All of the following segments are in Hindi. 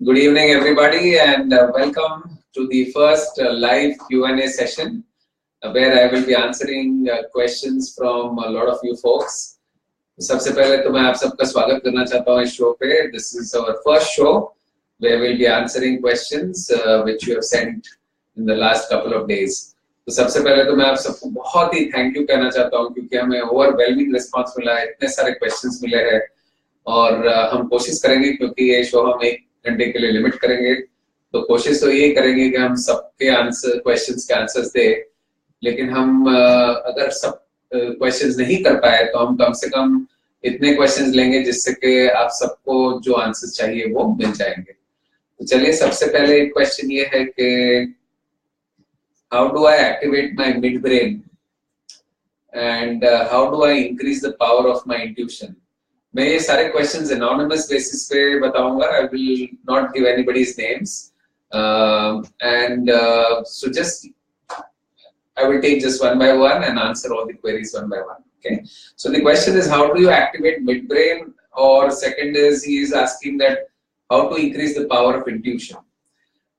Good evening, everybody, and welcome to the first live Q&A session where I will be answering questions from a lot of you folks. सबसे पहले तो मैं आप सबका स्वागत करना चाहता हूँ इस शो पे. This is our first show where we'll be answering questions which you have sent in the last couple of days. तो सबसे पहले तो मैं आप सबको बहुत ही थैंक यू कहना चाहता हूँ क्योंकि हमें ओवरवेलमिंग रिस्पांस मिला है, इतने सारे क्वेश्चंस मिले हैं और हम कोशिश करेंगे क्योंकि ये शो हम 1 घंटे के लिए लिमिट करेंगे, तो कोशिश तो यही करेंगे कि हम सबके आंसर क्वेश्चंस के आंसर्स दे. लेकिन हम अगर सब क्वेश्चंस नहीं कर पाए तो हम कम से कम इतने क्वेश्चंस लेंगे जिससे कि आप सबको जो आंसर्स चाहिए वो मिल जाएंगे. तो चलिए, सबसे पहले एक क्वेश्चन ये है कि how do I activate my mid brain and how do I increase the power of my intuition. मैं ये सारे क्वेश्चंस एनोनिमस बेसिस पे बताऊंगा. I will not give anybody's names and so just I will take just one by one and answer all the queries one by one. Okay. So the question is, how do you activate midbrain? Or second is, he is asking that how to increase the power of intuition.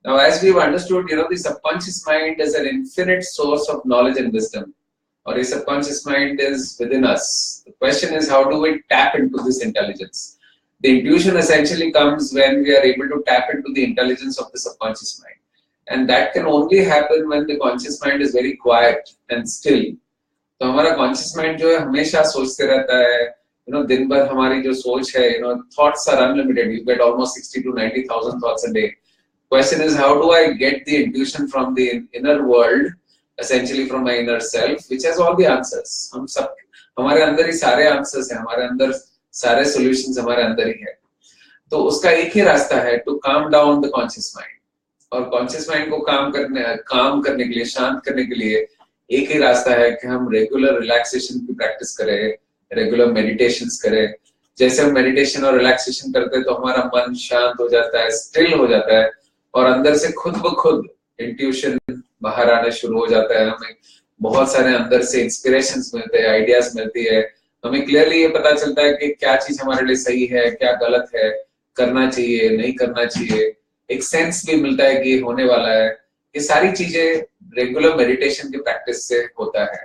Now, as we've understood, the subconscious mind is an infinite source of knowledge and wisdom. Or a subconscious mind is within us. The question is, how do we tap into this intelligence? The intuition essentially comes when we are able to tap into the intelligence of the subconscious mind. And that can only happen when the conscious mind is very quiet and still. तो हमारा conscious mind जो है हमेशा सोचते रहता है. दिन भर हमारी जो सोच है, thoughts are unlimited. You get almost 60 to 90,000 thoughts a day. Question is, how do I get the intuition from the inner world, essentially from my inner self, which has all the answers. हम सब हमारे अंदर ही सारे answers हैं, हमारे अंदर सारे solutions हमारे अंदर ही है. तो उसका एक ही रास्ता है, to calm down the conscious mind. और कॉन्शियस माइंड को काम करने के लिए, शांत करने के लिए एक ही रास्ता है कि हम रेगुलर रिलैक्सेशन की प्रैक्टिस करें, रेगुलर मेडिटेशंस करें. जैसे हम मेडिटेशन और रिलैक्सेशन करते हैं तो हमारा मन शांत हो जाता है, स्टिल हो जाता है और अंदर से खुद ब खुद इंट्यूशन बाहर आना शुरू हो जाता है. हमें बहुत सारे अंदर से इंस्पिरेशंस मिलते हैं, आइडियाज मिलती है. हमें क्लियरली ये पता चलता है कि क्या चीज हमारे लिए सही है, क्या गलत है, करना चाहिए, नहीं करना चाहिए. एक सेंस भी मिलता है कि होने वाला है. ये सारी चीजें रेगुलर मेडिटेशन की प्रैक्टिस से होता है.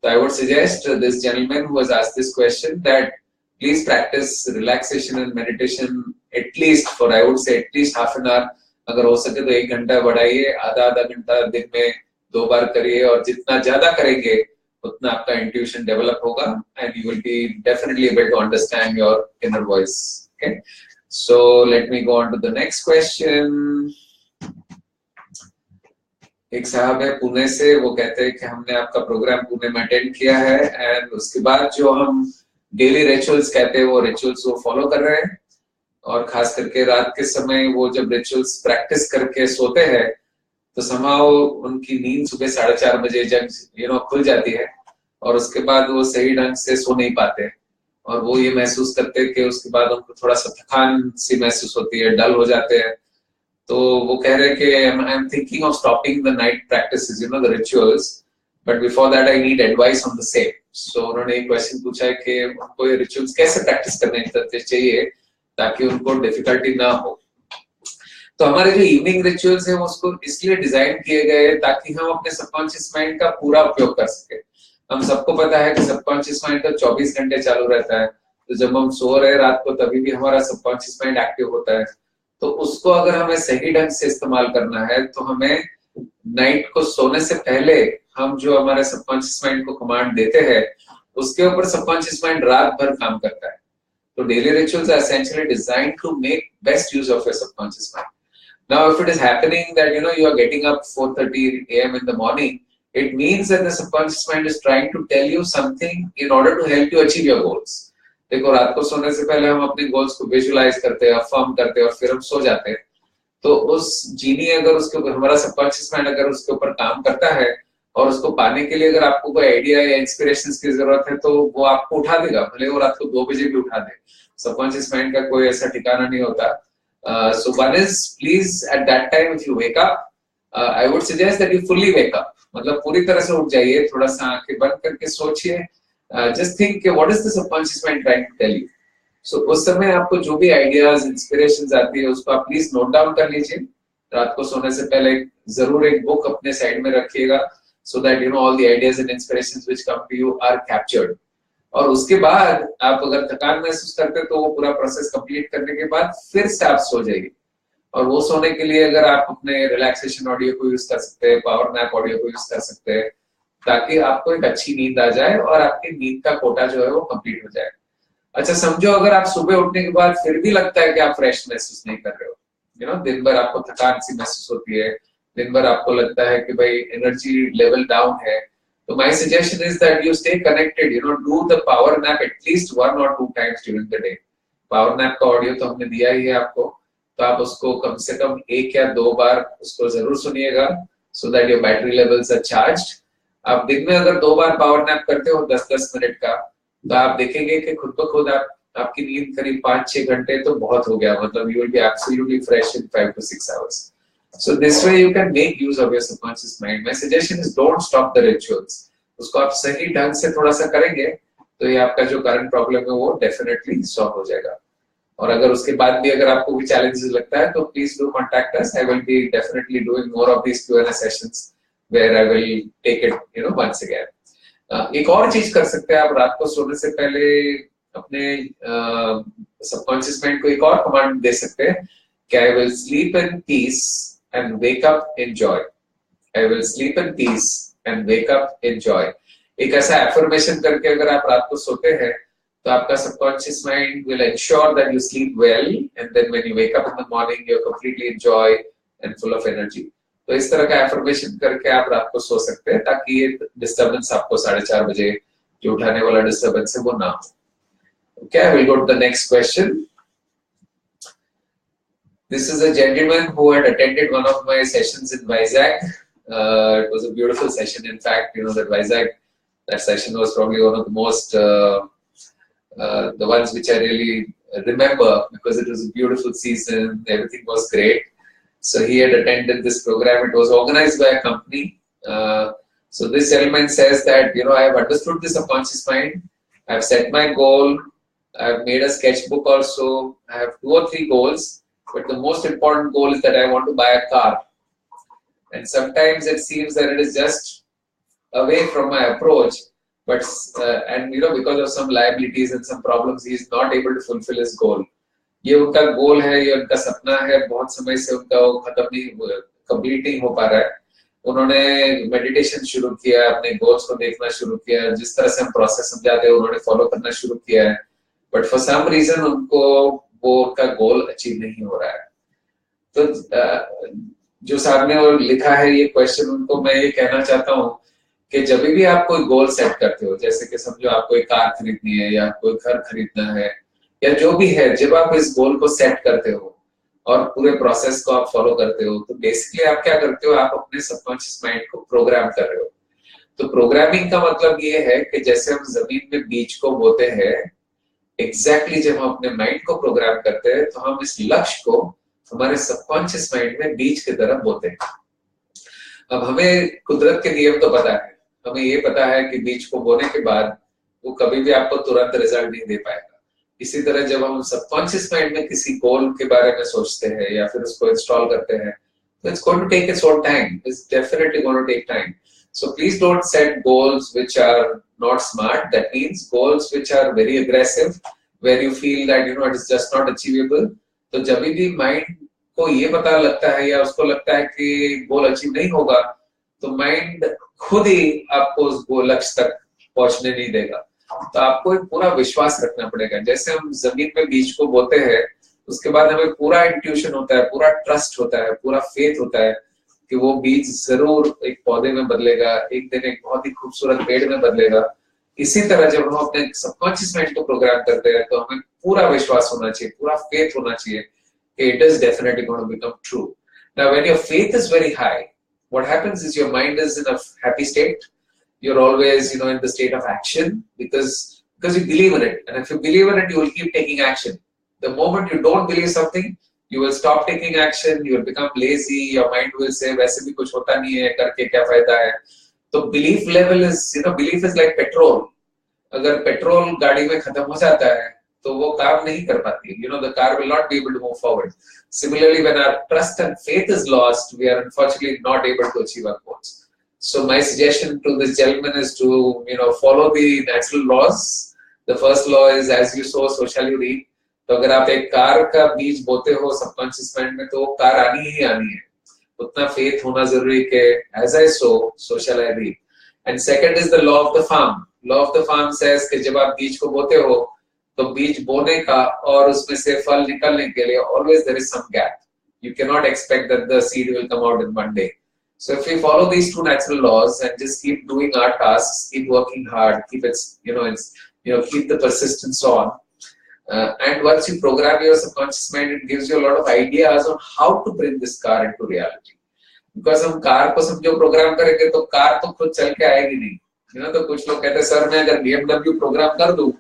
तो I would suggest this gentleman who has asked this question that please practice relaxation and meditation at least for, I would say at least half an hour. अगर हो सके तो 1 घंटा बढ़ाइए, आधा घंटा दिन में 2 बार करिए और जितना ज्यादा करेंगे उतना आपका इंट्यूशन डेवलप होगा and you will be definitely able to understand your inner voice. Okay, so let me go on to the next question. एक साहब है पुणे से, वो कहते हैं कि हमने आपका प्रोग्राम पुणे में अटेंड किया है एंड उसके बाद जो हम डेली रिचुअल्स कहते हैं वो रिचुअल्स वो फॉलो कर रहे हैं और खास करके रात के समय वो जब रिचुअल्स प्रैक्टिस करके सोते हैं तो somehow उनकी नींद सुबह 4:30 बजे जब खुल जाती है और उसके बाद वो सही ढंग से सो नहीं पाते और वो ये महसूस करते हैं कि उसके बाद उनको थोड़ा सा थकान सी महसूस होती है, डल हो जाते हैं. तो वो कह रहे हैं कि I am thinking of stopping the night practices, the rituals, but before that I need advice on the same. So उन्होंने एक क्वेश्चन पूछा है कि उनको ये रिचुअल्स कैसे प्रैक्टिस करने चाहिए ताकि उनको डिफिकल्टी ना हो. तो हमारे जो इवनिंग रिचुअल्स है वो उसको इसलिए डिजाइन किए गए ताकि हम अपने सबकॉन्शियस माइंड का पूरा उपयोग कर सके. हम सबको पता है कि सबकॉन्शियस माइंड तो 24 घंटे चालू रहता है. तो जब हम सो रहे रात को तभी भी हमारा सबकॉन्शियस माइंड एक्टिव होता है. तो उसको अगर हमें सही ढंग से इस्तेमाल करना है तो हमें नाइट को सोने से पहले हम जो हमारे सबकॉन्शियस माइंड को कमांड देते हैं उसके ऊपर सबकॉन्शियस माइंड रात भर काम करता है. तो daily rituals are essentially designed to make best use of your subconscious mind. Now if it is happening that you are getting up 4:30 a.m. in the morning, it means that the subconscious mind is trying to tell you something in order to help you achieve your goals. देखो, रात को सोने से पहले हम अपने गोल्स को विजुअलाइज करते हैं, अफर्म करते हैं और फिर हम सो जाते हैं. तो उस जीनी अगर उसके ऊपर हमारा सबकॉन्शियस माइंड अगर उसके ऊपर काम करता है और उसको पाने के लिए अगर आपको कोई आइडिया या इंस्पिरेशंस की जरूरत है तो वो आपको उठा देगा, भले वो रात को 2 बजे भी उठा दे. सबकॉन्शियस माइंड का कोई ऐसा ठिकाना नहीं होता. So one is, please at that time if you wake up, I would suggest that you fully wake up. मतलब पूरी तरह से उठ जाइए, थोड़ा सा आंखें बंद करके सोचिए. Just think, what is the subconscious mind trying to tell you? सो उस समय आपको जो भी आइडियाज इंस्पिरेशंस आती है उसको आप प्लीज नोट डाउन कर लीजिए। रात को सोने से पहले जरूर एक बुक अपने साइड में रखिएगा, so that you know all the ideas and inspirations which come to you are captured. और उसके बाद आप अगर थकान महसूस करते हैं तो वो पूरा प्रोसेस कंप्लीट करने के बाद फिर से आप सो जाइए। और वो सोने के लिए अगर आप अपने रिलैक्सेशन ऑडियो को यूज कर सकते हैं, पावर नैप ऑडियो को यूज कर सकते हैं, ताकि आपको एक अच्छी नींद आ जाए और आपकी नींद का कोटा जो है वो कंप्लीट हो जाए। अच्छा समझो अगर आप सुबह उठने के बाद फिर भी लगता है कि आप फ्रेश महसूस नहीं कर रहे हो, यू नो दिन भर आपको थकान सी महसूस होती है, दिन भर आपको लगता है कि भाई एनर्जी लेवल डाउन है, तो my suggestion is that you stay connected, you know do the power nap at least 1 or 2 times during the day. Power nap का ऑडियो तो हमने दिया ही है आपको, तो आप उसको कम से कम 1 या 2 बार उसको जरूर सुनिएगा, so that your battery levels are charged. आप दिन में अगर 2 बार पावर नैप करते हो 10-10 मिनट का, तो आप देखेंगे कि खुद ब खुद आपकी नींद करीब 5-6 घंटे तो बहुत हो गया, मतलब you will be absolutely fresh in 5 to 6 hours. So this way you can make use of your subconscious mind. My suggestion is don't stop the rituals. उसको आप सही ढंग से थोड़ा सा करेंगे तो ये आपका जो करंट प्रॉब्लम है वो डेफिनेटली सॉल्व हो जाएगा। और अगर उसके बाद भी अगर आपको कोई चैलेंजेस लगता है तो please do contact us. I will be definitely doing more of these Q&A sessions where I will take it you know once again. एक और चीज कर सकते हैं आप, रात को सोने से पहले अपने सबकॉन्शियस माइंड को एक और कमांड दे सकते हैं कि I will sleep in peace and wake up in joy. I will sleep in peace and wake up in joy. एक ऐसा एफर्मेशन करके अगर आप रात को सोते हैं तो आपका subconscious mind will ensure that you sleep well and then when you wake up in the morning you are completely in joy and full of energy. तो इस तरह का एफर्मेशन करके आप रात को सो सकते हैं ताकि ये डिस्टर्बेंस आपको 4:30 बजे जो उठाने वाला डिस्टर्बेंस है वो ना हो। Okay, I will go to the next question. This is a gentleman who had attended one of my sessions in Vizag. It was a beautiful session. In fact, you know that Vizag, that session was probably one of the most, the ones which I really remember because it was a beautiful season. Everything was great. So he had attended this program. It was organized by a company. So this gentleman says that, you know, I have understood the subconscious mind. I have set my goal. I've made a sketchbook also. I have 2 or 3 goals, but the most important goal is that I want to buy a car. And sometimes it seems that it is just away from my approach, but and you know because of some liabilities and some problems, he is not able to fulfill his goal. ये उनका गोल है, ये उनका सपना है, बहुत समय से उनका वो खत्म नहीं, कंप्लीट नहीं हो पा रहा है। उन्होंने मेडिटेशन शुरू किया, अपने गोल्स को देखना शुरू किया, जिस तरह से हम प्रोसेस समझाते हैं उन्होंने फॉलो करना शुरू किया है, बट फॉर सम रीजन उनको वो उनका गोल अचीव नहीं हो रहा है। तो जो सामने और लिखा है ये क्वेश्चन, उनको मैं ये कहना चाहता हूँ कि जब भी आप कोई गोल सेट करते हो, जैसे कि समझो आपको एक कार खरीदनी है या कोई घर खरीदना है या जो भी है, जब आप इस गोल को सेट करते हो और पूरे प्रोसेस को आप फॉलो करते हो तो बेसिकली आप क्या करते हो, आप अपने सबकॉन्शियस माइंड को प्रोग्राम कर रहे हो। तो प्रोग्रामिंग का मतलब ये है कि जैसे हम जमीन में बीज को बोते हैं, एग्जैक्टली जब हम अपने माइंड को प्रोग्राम करते हैं तो हम इस लक्ष्य को हमारे सबकॉन्शियस माइंड में बीज की तरह बोते हैं। अब हमें कुदरत के नियम तो पता है, हमें ये पता है कि बीज को बोने के बाद वो कभी भी आपको तुरंत रिजल्ट नहीं दे पाएगा। इसी तरह जब हम सबकॉन्शियस माइंड में किसी गोल के बारे में सोचते हैं या फिर उसको इंस्टॉल करते हैं, तो it's going to take its own time, it's definitely going to take time. So please don't set goals which are not smart. That means goals which are very aggressive, where you feel that you know it is just not achievable. तो जब भी माइंड को ये पता लगता है या उसको लगता है कि गोल अचीव नहीं होगा, तो माइंड खुद ही आपको उस गोल लक्ष्य तक पहुंचने नहीं देगा। तो आपको एक पूरा विश्वास रखना पड़ेगा। जैसे हम जमीन में बीज को बोते हैं, उसके बाद हमें पूरा इंट्यूशन होता है, पूरा ट्रस्ट होता है, पूरा फेथ होता है कि वो बीज जरूर एक पौधे में बदलेगा, एक दिन एक बहुत ही खूबसूरत पेड़ में बदलेगा। इसी तरह जब हम अपने सबकॉन्शियस माइंड को प्रोग्राम करते हैं तो हमें पूरा विश्वास होना चाहिए, पूरा फेथ होना चाहिए कि it is definitely going to become true. Now when your faith is very high, what happens is your mind is in a happy state, you're always you know in the state of action because you believe in it, and if you believe in it you will keep taking action. The moment you don't believe something, you will stop taking action, you will become lazy, your mind will say वैसे भी कुछ होता नहीं है, करके क्या फायदा है। तो belief level is you know belief is like petrol. अगर पेट्रोल गाड़ी में खत्म हो जाता है तो वो काम नहीं कर पाती, the car will not be able to move forward. Similarly, when our trust and faith is lost, we are unfortunately not able to achieve our goals. So my suggestion to this gentleman is to follow the natural laws. The first law is as you sow, so shall you reap. तो अगर आप एक कार का बीज बोते हो सबकॉन्शियस माइंड में, तो वो कार आनी ही आनी है. उतना फेथ होना जरूरी कि as I sow, so shall I reap. And second is the law of the farm. Law of the farm says कि जब आप बीज को बोते हो, तो बीज बोने का और उसमें से फल निकलने के लिए always there is some gap. You cannot expect that the seed will come out in one day. So if we follow these two natural laws and just keep doing our tasks, keep working hard, keep keep the persistence on, and once you program your subconscious mind, it gives you a lot of ideas on how to bring this car into reality. Because हम कार को समझो प्रोग्राम करेंगे तो कार तो खुद चल के आएगी नहीं. तो कुछ लोग कहते हैं सर मैं अगर BMW प्रोग्राम कर दूं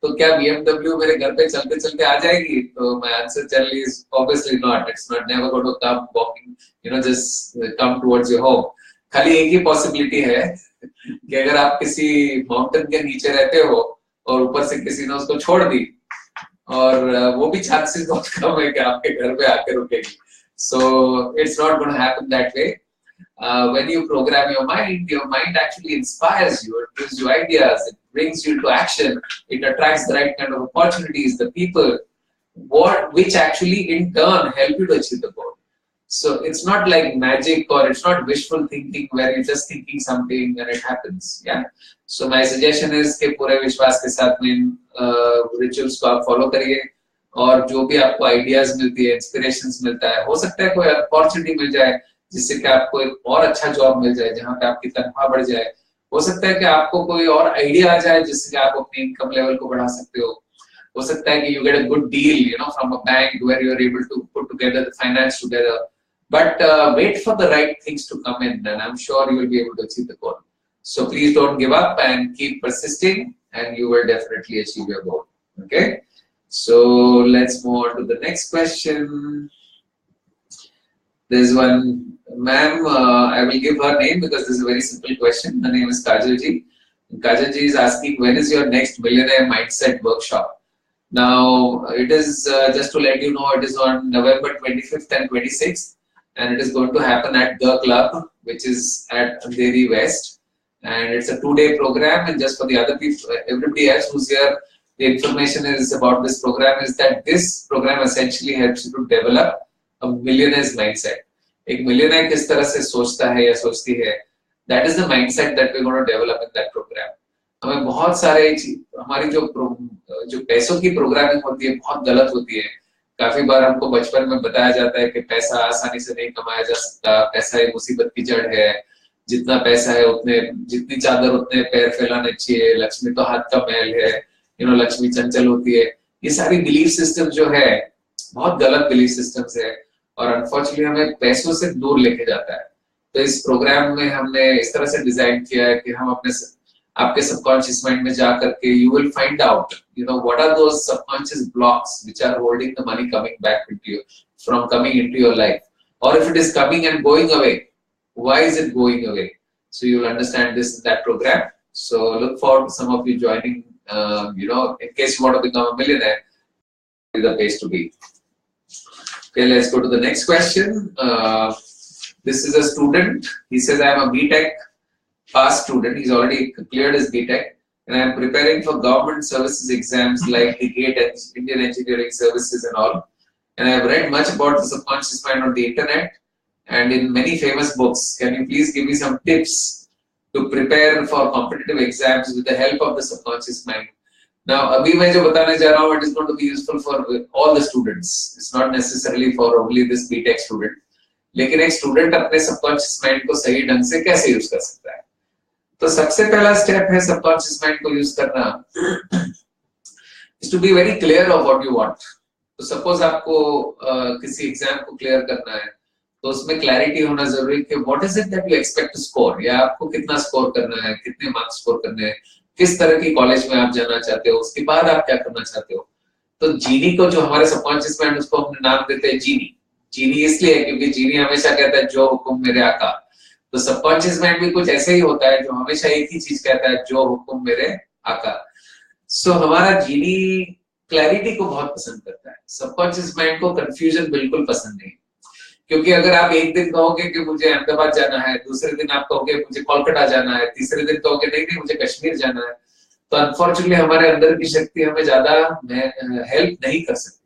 तो क्या BMW मेरे घर पे चलते चलते आ जाएगी? तो my answer generally is obviously not. It's not never going to come walking, just come towards your home. खाली एक ही possibility है कि अगर आप किसी माउंटेन के नीचे रहते हो और ऊपर से किसी ने उसको छोड़ दी, और वो भी चांसेस बहुत कम है कि आपके घर पे आके रुकेगी. So it's not going to happen that way. When you program your mind actually inspires you. It gives you ideas. It brings you into action. It attracts the right kind of opportunities, the people, which actually in turn help you to achieve the goal. So it's not like magic, or it's not wishful thinking where you're just thinking something and it happens. Yeah. So my suggestion is कि पूरे विश्वास के साथ में rituals को आप follow करिए, और जो भी आपको आइडियाज मिलती है, इंस्पिरेशंस मिलता है, हो सकता है कोई अपॉर्चुनिटी मिल जाए जिससे कि आपको एक और अच्छा जॉब मिल जाए जहां पे आपकी तनख्वाह बढ़ जाए. हो सकता है कि आपको कोई और आइडिया आ जाए जिससे कि आप अपनी इनकम लेवल को बढ़ा सकते हो. हो सकता है कि you get a good deal from a bank where you are able to put together the finance together. But wait for the right things to come in, and I'm sure you will be able to achieve the goal. So please don't give up and keep persisting, and you will definitely achieve your goal. Okay. So let's move on to the next question. There's one ma'am. I will give her name because this is a very simple question. Her name is Kajalji. Kajalji is asking, when is your next millionaire mindset workshop? Now it is just to let you know, it is on November 25th and 26th. And it is going to happen at the club, which is at Andheri West, and it's a 2-day program. And just for the other people, everybody else who's here, the information is about this program is that this program essentially helps you to develop a millionaire's mindset. एक millionaire किस तरह से सोचता है या सोचती है, that is the mindset that we're going to develop in that program. हमें बहुत सारे हमारी जो पैसों की प्रोग्रामिंग होती है बहुत गलत होती है. काफी बार हमको बचपन में बताया जाता है कि पैसा आसानी से नहीं कमाया जा सकता, पैसा एक मुसीबत की जड़ है, जितना पैसा है उतने, जितनी चादर उतने पैर फैलाने चाहिए, लक्ष्मी तो हाथ का मैल है, लक्ष्मी चंचल होती है. ये सारी बिलीफ सिस्टम जो है बहुत गलत बिलीफ सिस्टम्स है, और अनफॉर्चुनेटली हमें पैसों से दूर लेके जाता है. तो इस प्रोग्राम में हमने इस तरह से डिजाइन किया है कि हम आपके सबकॉन्शियस माइंड में जा करके you will find out what are those subconscious blocks which are holding the money coming back into you from coming into your life, और if it is coming and going away, why is it going away. So you will understand this in that program. So look forward to some of you joining. In case you want to become a millionaire, is the place to be. Okay, let's go to the next question. This is a student. He says, I am a BTech pass student. He's already cleared his BTech, and I am preparing for government services exams like the GATE and Indian Engineering Services and all. And I have read much about the subconscious mind on the internet and in many famous books. Can you please give me some tips to prepare for competitive exams with the help of the subconscious mind? Now, abhi main jo batane ja raha hu, it is going to be useful for all the students. It's not necessarily for only this BTech student. लेकिन एक स्टूडेंट अपने सबकॉन्शियस माइंड को सही ढंग से कैसे यूज कर सकता है? तो सबसे पहला स्टेप है सबकॉन्शियस माइंड को यूज करना, is to be very clear of what you want. तो सपोज आपको किसी एग्जाम को क्लियर करना है, तो उसमें क्लैरिटी होना जरूरी है कि what is it that you expect to score, या आपको कितना स्कोर करना है, कितने मार्क्स स्कोर करने हैं, किस तरह की कॉलेज में आप जाना चाहते हो, उसके बाद आप क्या करना चाहते हो. तो जीनी को, जो हमारे सबकॉन्शियस माइंड, उसको हमने नाम देते हैं जीनी. जीनी इसलिए क्योंकि जीनी हमेशा कहता है जो हुक्म मेरे आका. तो सबकॉन्शियस माइंड भी कुछ ऐसे ही होता है जो हमेशा एक ही चीज कहता है, जो हुक्म मेरे आका. सो हमारा जीनी क्लैरिटी को बहुत पसंद करता है, सबकॉन्शियस माइंड को कंफ्यूजन बिल्कुल पसंद नहीं। क्योंकि अगर आप एक दिन कहोगे कि मुझे अहमदाबाद जाना है, दूसरे दिन आप कहोगे मुझे कोलकाता जाना है, तीसरे दिन कहोगे नहीं नहीं मुझे कश्मीर जाना है, तो अनफॉर्चुनेटली हमारे अंदर की शक्ति हमें ज्यादा हेल्प नहीं कर सकती।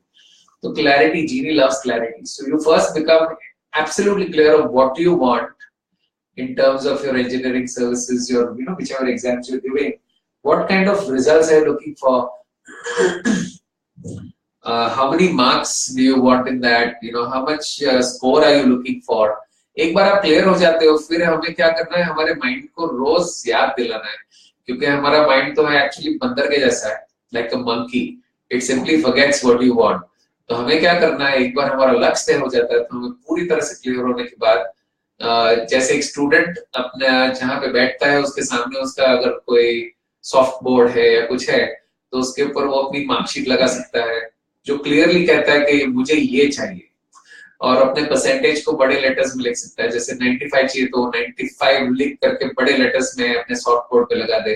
तो clarity, genie loves clarity, so you first become absolutely clear of what you want in terms of your engineering services, your whichever exams you're doing, what kind of results are you looking for, how many marks do you want in that, how much score are you looking for. एक बार आप क्लियर हो जाते हो, फिर हमें क्या करना है, हमारे माइंड को रोज याद दिलाना है, क्योंकि हमारा माइंड तो है एक्चुअली बंदर के जैसा है, like a monkey, it simply forgets what you want. तो हमें क्या करना है, एक बार हमारा लक्ष्य तय हो जाता है तो हमें पूरी तरह से क्लियर होने के बाद जैसे एक स्टूडेंट अपने जहाँ पे बैठता है उसके सामने उसका अगर कोई सॉफ्ट बोर्ड है या कुछ है तो उसके ऊपर वो अपनी मार्कशीट लगा सकता है जो क्लियरली कहता है कि मुझे ये चाहिए, और अपने परसेंटेज को बड़े लेटर्स में लिख सकता है। जैसे 95 चाहिए तो 95 लिख करके बड़े लेटर्स में अपने सॉफ्ट बोर्ड पे लगा दे।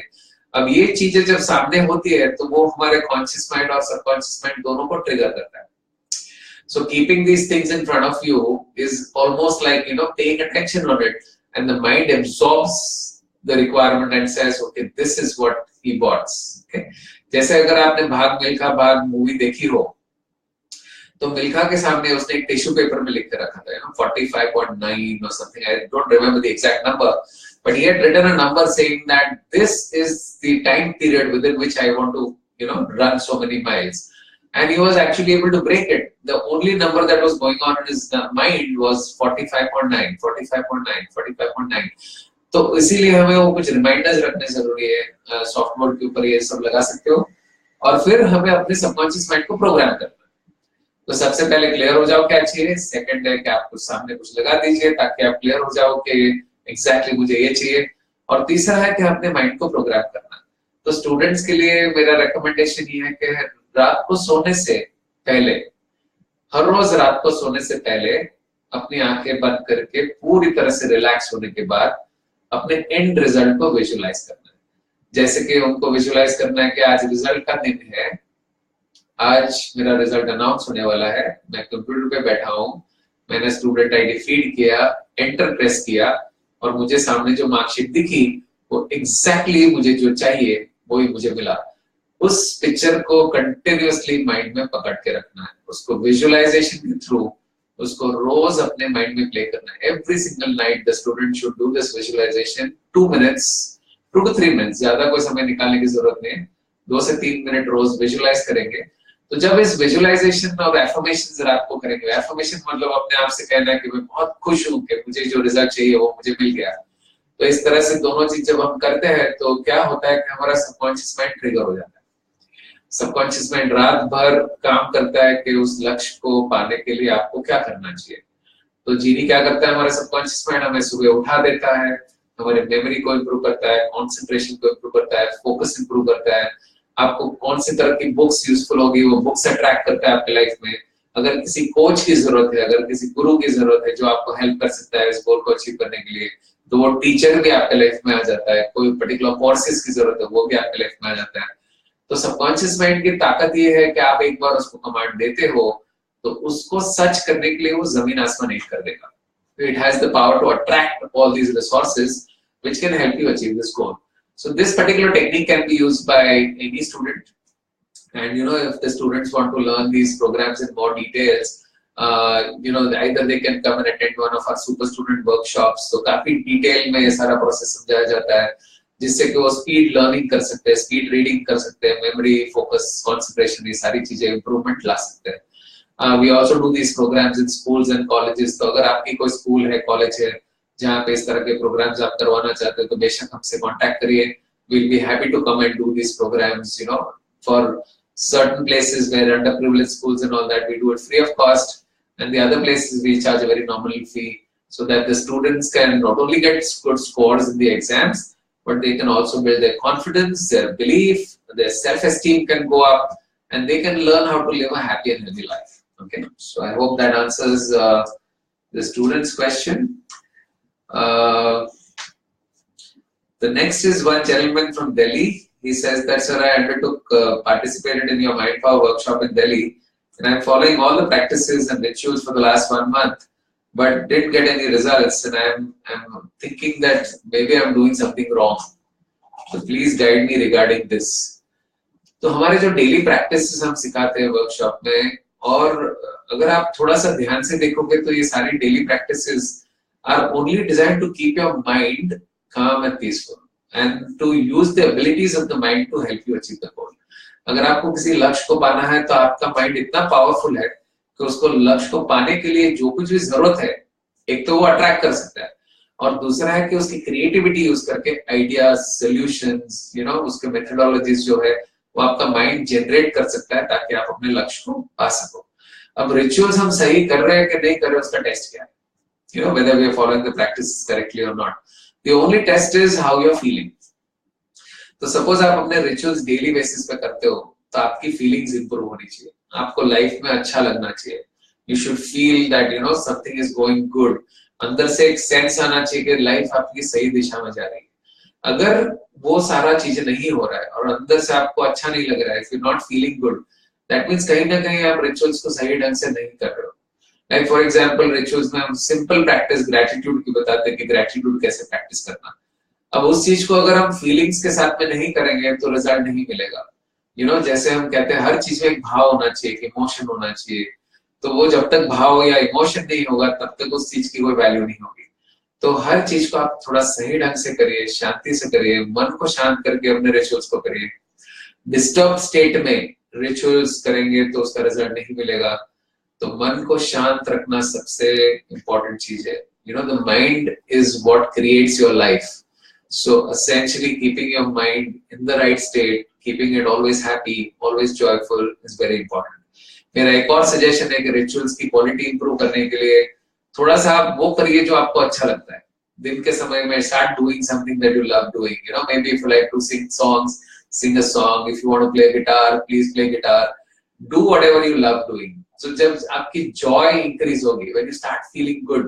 अब ये चीजें जब सामने होती है तो वो हमारे कॉन्शियस माइंड और सबकॉन्शियस माइंड दोनों को ट्रिगर करता है। So keeping these things in front of you is almost like paying attention on it, and the mind absorbs the requirement and says, okay, this is what he wants. Okay, जैसे अगर आपने भाग मिल्खा भाग मूवी देखी हो तो मिल्खा के सामने उसने एक टिश्यू पेपर में लिख के रखा था 45.9 or something, I don't remember the exact number, but he had written a number saying that this is the time period within which I want to run so many miles. And he was actually able to break it. The only number that was going on in his mind was 45.9, 45.9, 45.9. तो इसीलिए हमें वो कुछ रिमाइंडर्स रखने जरूरी है, सॉफ्टवेयर के ऊपर ये सब लगा सकते हो, और फिर हमें अपने सबकॉन्शियस माइंड को प्रोग्राम करना है। तो सबसे पहले क्लियर हो जाओ क्या चाहिए, सेकंड है कि आप कुछ सामने कुछ लगा दीजिए ताकि आप क्लियर हो जाओ कि एग्जैक्टली मुझे ये चाहिए, और तीसरा है कि अपने माइंड को प्रोग्राम करना। तो स्टूडेंट्स के लिए मेरा रिकमेंडेशन ये है कि रात को सोने से पहले, हर रोज रात को सोने से पहले अपनी आंखें बंद करके पूरी तरह से रिलैक्स होने के बाद अपने एंड रिजल्ट को विजुअलाइज करना है। जैसे कि उनको विजुअलाइज करना है कि आज रिजल्ट का दिन है, आज मेरा रिजल्ट अनाउंस होने वाला है, मैं कंप्यूटर पे बैठा हूँ, मैंने स्टूडेंट आईडी फीड किया, एंटर प्रेस किया, और मुझे सामने जो मार्कशीट दिखी वो एग्जैक्टली मुझे जो चाहिए वही मुझे मिला। उस पिक्चर को कंटिन्यूअसली माइंड में पकड़ के रखना है, उसको विजुअलाइजेशन के थ्रू उसको रोज अपने माइंड में प्ले करना है। Every single night the student should do this visualization 2 minutes, 2 to 3 minutes, ज्यादा कोई समय निकालने की जरूरत नहीं है, 2 से 3 मिनट रोज विजुअलाइज करेंगे। तो जब इस विजुअलाइजेशन और एफर्मेशन रात को करेंगे, एफर्मेशन मतलब अपने आप से कहना है कि मैं बहुत खुश हूँ कि मुझे जो रिजल्ट चाहिए वो मुझे मिल गया। तो इस तरह से दोनों चीज जब हम करते हैं तो क्या होता है कि हमारा सबकॉन्शियस माइंड ट्रिगर हो जाता है। सबकॉन्शियस माइंड रात भर काम करता है कि उस लक्ष्य को पाने के लिए आपको क्या करना चाहिए। तो जीनी क्या करता है, हमारा सबकॉन्शियस माइंड हमें सुबह उठा देता है, हमारे मेमोरी को इम्प्रूव करता है, कॉन्सेंट्रेशन को इम्प्रूव करता है, फोकस इम्प्रूव करता है, आपको कौन सी तरह की बुक्स यूजफुल होगी वो बुक्स अट्रैक्ट करता है आपके लाइफ में। अगर किसी कोच की जरूरत है, अगर किसी गुरु की जरूरत है जो आपको हेल्प कर सकता है इस गोल को अचीव करने के लिए, तो वो टीचर भी आपके लाइफ में आ जाता है। कोई पर्टिकुलर कोर्सेज की जरूरत है वो भी आपके लाइफ में आ जाता है। तो सबकॉन्शियस माइंड की ताकत ये है कि आप एक बार उसको कमांड देते हो तो उसको सच करने के लिए वो जमीन आसमान एक कर देगा। It has the power to attract all these resources which can help you achieve this goal. So this particular technique can be used by any student, and if the students want to learn these programs in more details, either they can come and attend one of our super student workshops. So काफी डिटेल में ये सारा प्रोसेस समझाया जाता है जिससे कि वो स्पीड लर्निंग कर सकते हैं, स्पीड रीडिंग कर सकते हैं, मेमोरी, फोकस, कंसंट्रेशन, ये सारी चीजें इंप्रूवमेंट ला सकते हैं। We also do these programs in schools and colleges. तो अगर आपकी कोई स्कूल है, कॉलेज है जहाँ पे इस तरह के प्रोग्राम्स आप करवाना चाहते हो तो बेशक हमसे कांटेक्ट करिए। We'll be happy to come and do these programs. For certain places where underprivileged schools and all that, we do it free of cost, and the other places we charge a very nominal fee so that the students can not only get good scores in the exams, but they can also build their confidence, their belief, their self-esteem can go up, and they can learn how to live a happy and healthy life. Okay, so I hope that answers the student's question. The next is one gentleman from Delhi. he says that, sir, I undertook, participated in your mind power workshop in Delhi, and I'm following all the practices and rituals for the last 1 month, but didn't get any results, and I'm thinking that maybe I'm doing something wrong. So please guide me regarding this. तो हमारे जो डेली प्रैक्टिसेस हम सिखाते हैं वर्कशॉप में, और अगर आप थोड़ा सा ध्यान से देखोगे तो ये सारी daily practices are only design to keep your mind calm and peaceful and to use the abilities of the mind to help you achieve the goal. अगर आपको किसी लक्ष्य को पाना है तो आपका माइंड इतना पावरफुल है कि उसको लक्ष्य को पाने के लिए जो कुछ भी जरूरत है, एक तो वो अट्रैक्ट कर सकता है, और दूसरा है कि उसकी क्रिएटिविटी यूज करके आइडियाज, सॉल्यूशंस, उसके मेथोडोलॉजीज जो है वो आपका माइंड जनरेट कर सकता है ताकि आप अपने लक्ष्य को पा सको। अब रिचुअल्स हम सही कर रहे हैं कि नहीं कर रहे उसका टेस्ट क्या है, whether we are following the practices correctly or not. The only test is how you're feeling. तो सपोज आप अपने रिचुअल्स डेली बेसिस पे करते हो तो आपकी फीलिंग्स इंप्रूव होनी चाहिए, आपको लाइफ में अच्छा लगना चाहिए, you should feel that something is going good, अंदर से एक सेंस आना चाहिए कि लाइफ आपकी सही दिशा में जा रही है। अगर वो सारा चीजें नहीं हो रहा है और अंदर से आपको अच्छा नहीं लग रहा है, if you not feeling good, that means कहीं ना कहीं आप रिचुअल्स को सही ढंग से नहीं कर रहे हो। लाइक फॉर एग्जाम्पल रिचुअल्स में हम सिंपल प्रैक्टिस ग्रेटिट्यूड की बताते हैं कि ग्रेटिट्यूड कैसे प्रैक्टिस करना। अब उस चीज को अगर हम फीलिंग्स के साथ में नहीं करेंगे तो रिजल्ट नहीं मिलेगा। जैसे हम कहते हैं हर चीज में एक भाव होना चाहिए, इमोशन होना चाहिए, तो वो जब तक भाव या इमोशन नहीं होगा तब तक उस चीज की कोई वैल्यू नहीं होगी। तो हर चीज को आप थोड़ा सही ढंग से करिए, शांति से करिए, मन को शांत करके अपने रिचुअल्स को करिए। डिस्टर्ब स्टेट में रिचुअल्स करेंगे तो उसका रिजल्ट नहीं मिलेगा। तो मन को शांत रखना सबसे इंपॉर्टेंट चीज है। The mind is what creates your life, so essentially keeping your mind in the right state, keeping it always happy, always joyful is very important. मेरा एक और सजेशन है कि रिचुअल्स की क्वालिटी इंप्रूव करने के लिए थोड़ा सा आप वो करिए जो आपको अच्छा लगता है। दिन के समय में start doing something that you love doing, maybe if you like to sing songs, sing a song. If you want to play guitar, please play guitar. Do whatever you love doing. So जब आपकी joy increase होगी, when you start feeling good,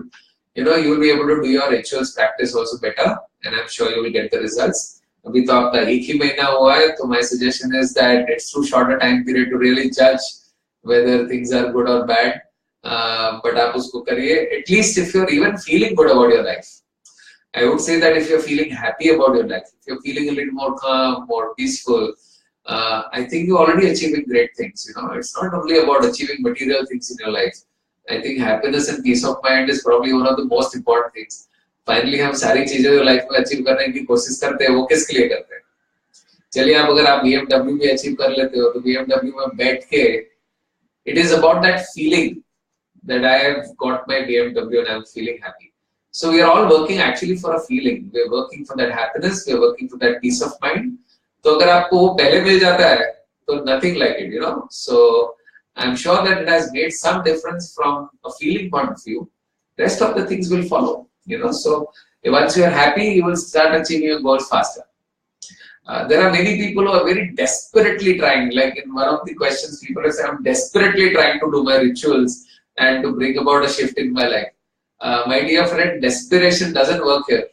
you will be able to do your rituals practice also better, and I'm sure you will get the results. अभी तो आपका एक ही महीना हुआ है, तो my suggestion is that it's too short a time period to really judge whether things are good or bad. But आप उसको करिए, at least if you're even feeling good about your life. I would say that if you're feeling happy about your life, if you're feeling a little more calm, more peaceful, I think you're already achieving great things. It's not only about achieving material things in your life. I think happiness and peace of mind is probably one of the most important things. Finally, हम सारी चीजें जो लाइफ में अचीव करने की कोशिश करते हैं वो किसके लिए करते हैं? चलिए आप अगर आप BMW भी अचीव कर लेते हो तो BMW में बैठ के it is about that feeling that I have got my BMW and I'm feeling happy. So we are all working actually for a feeling. We are working for that happiness. We are working for that peace of mind. तो अगर आपको वो पहले मिल जाता है तो nothing like it, So I'm sure that it has made some difference from a feeling point of view. Rest of the things will follow, So once you are happy, you will start achieving your goals faster. There are many people who are very desperately trying. Like in one of the questions, people have said, "I'm desperately trying to do my rituals and to bring about a shift in my life." My dear friend, desperation doesn't work here.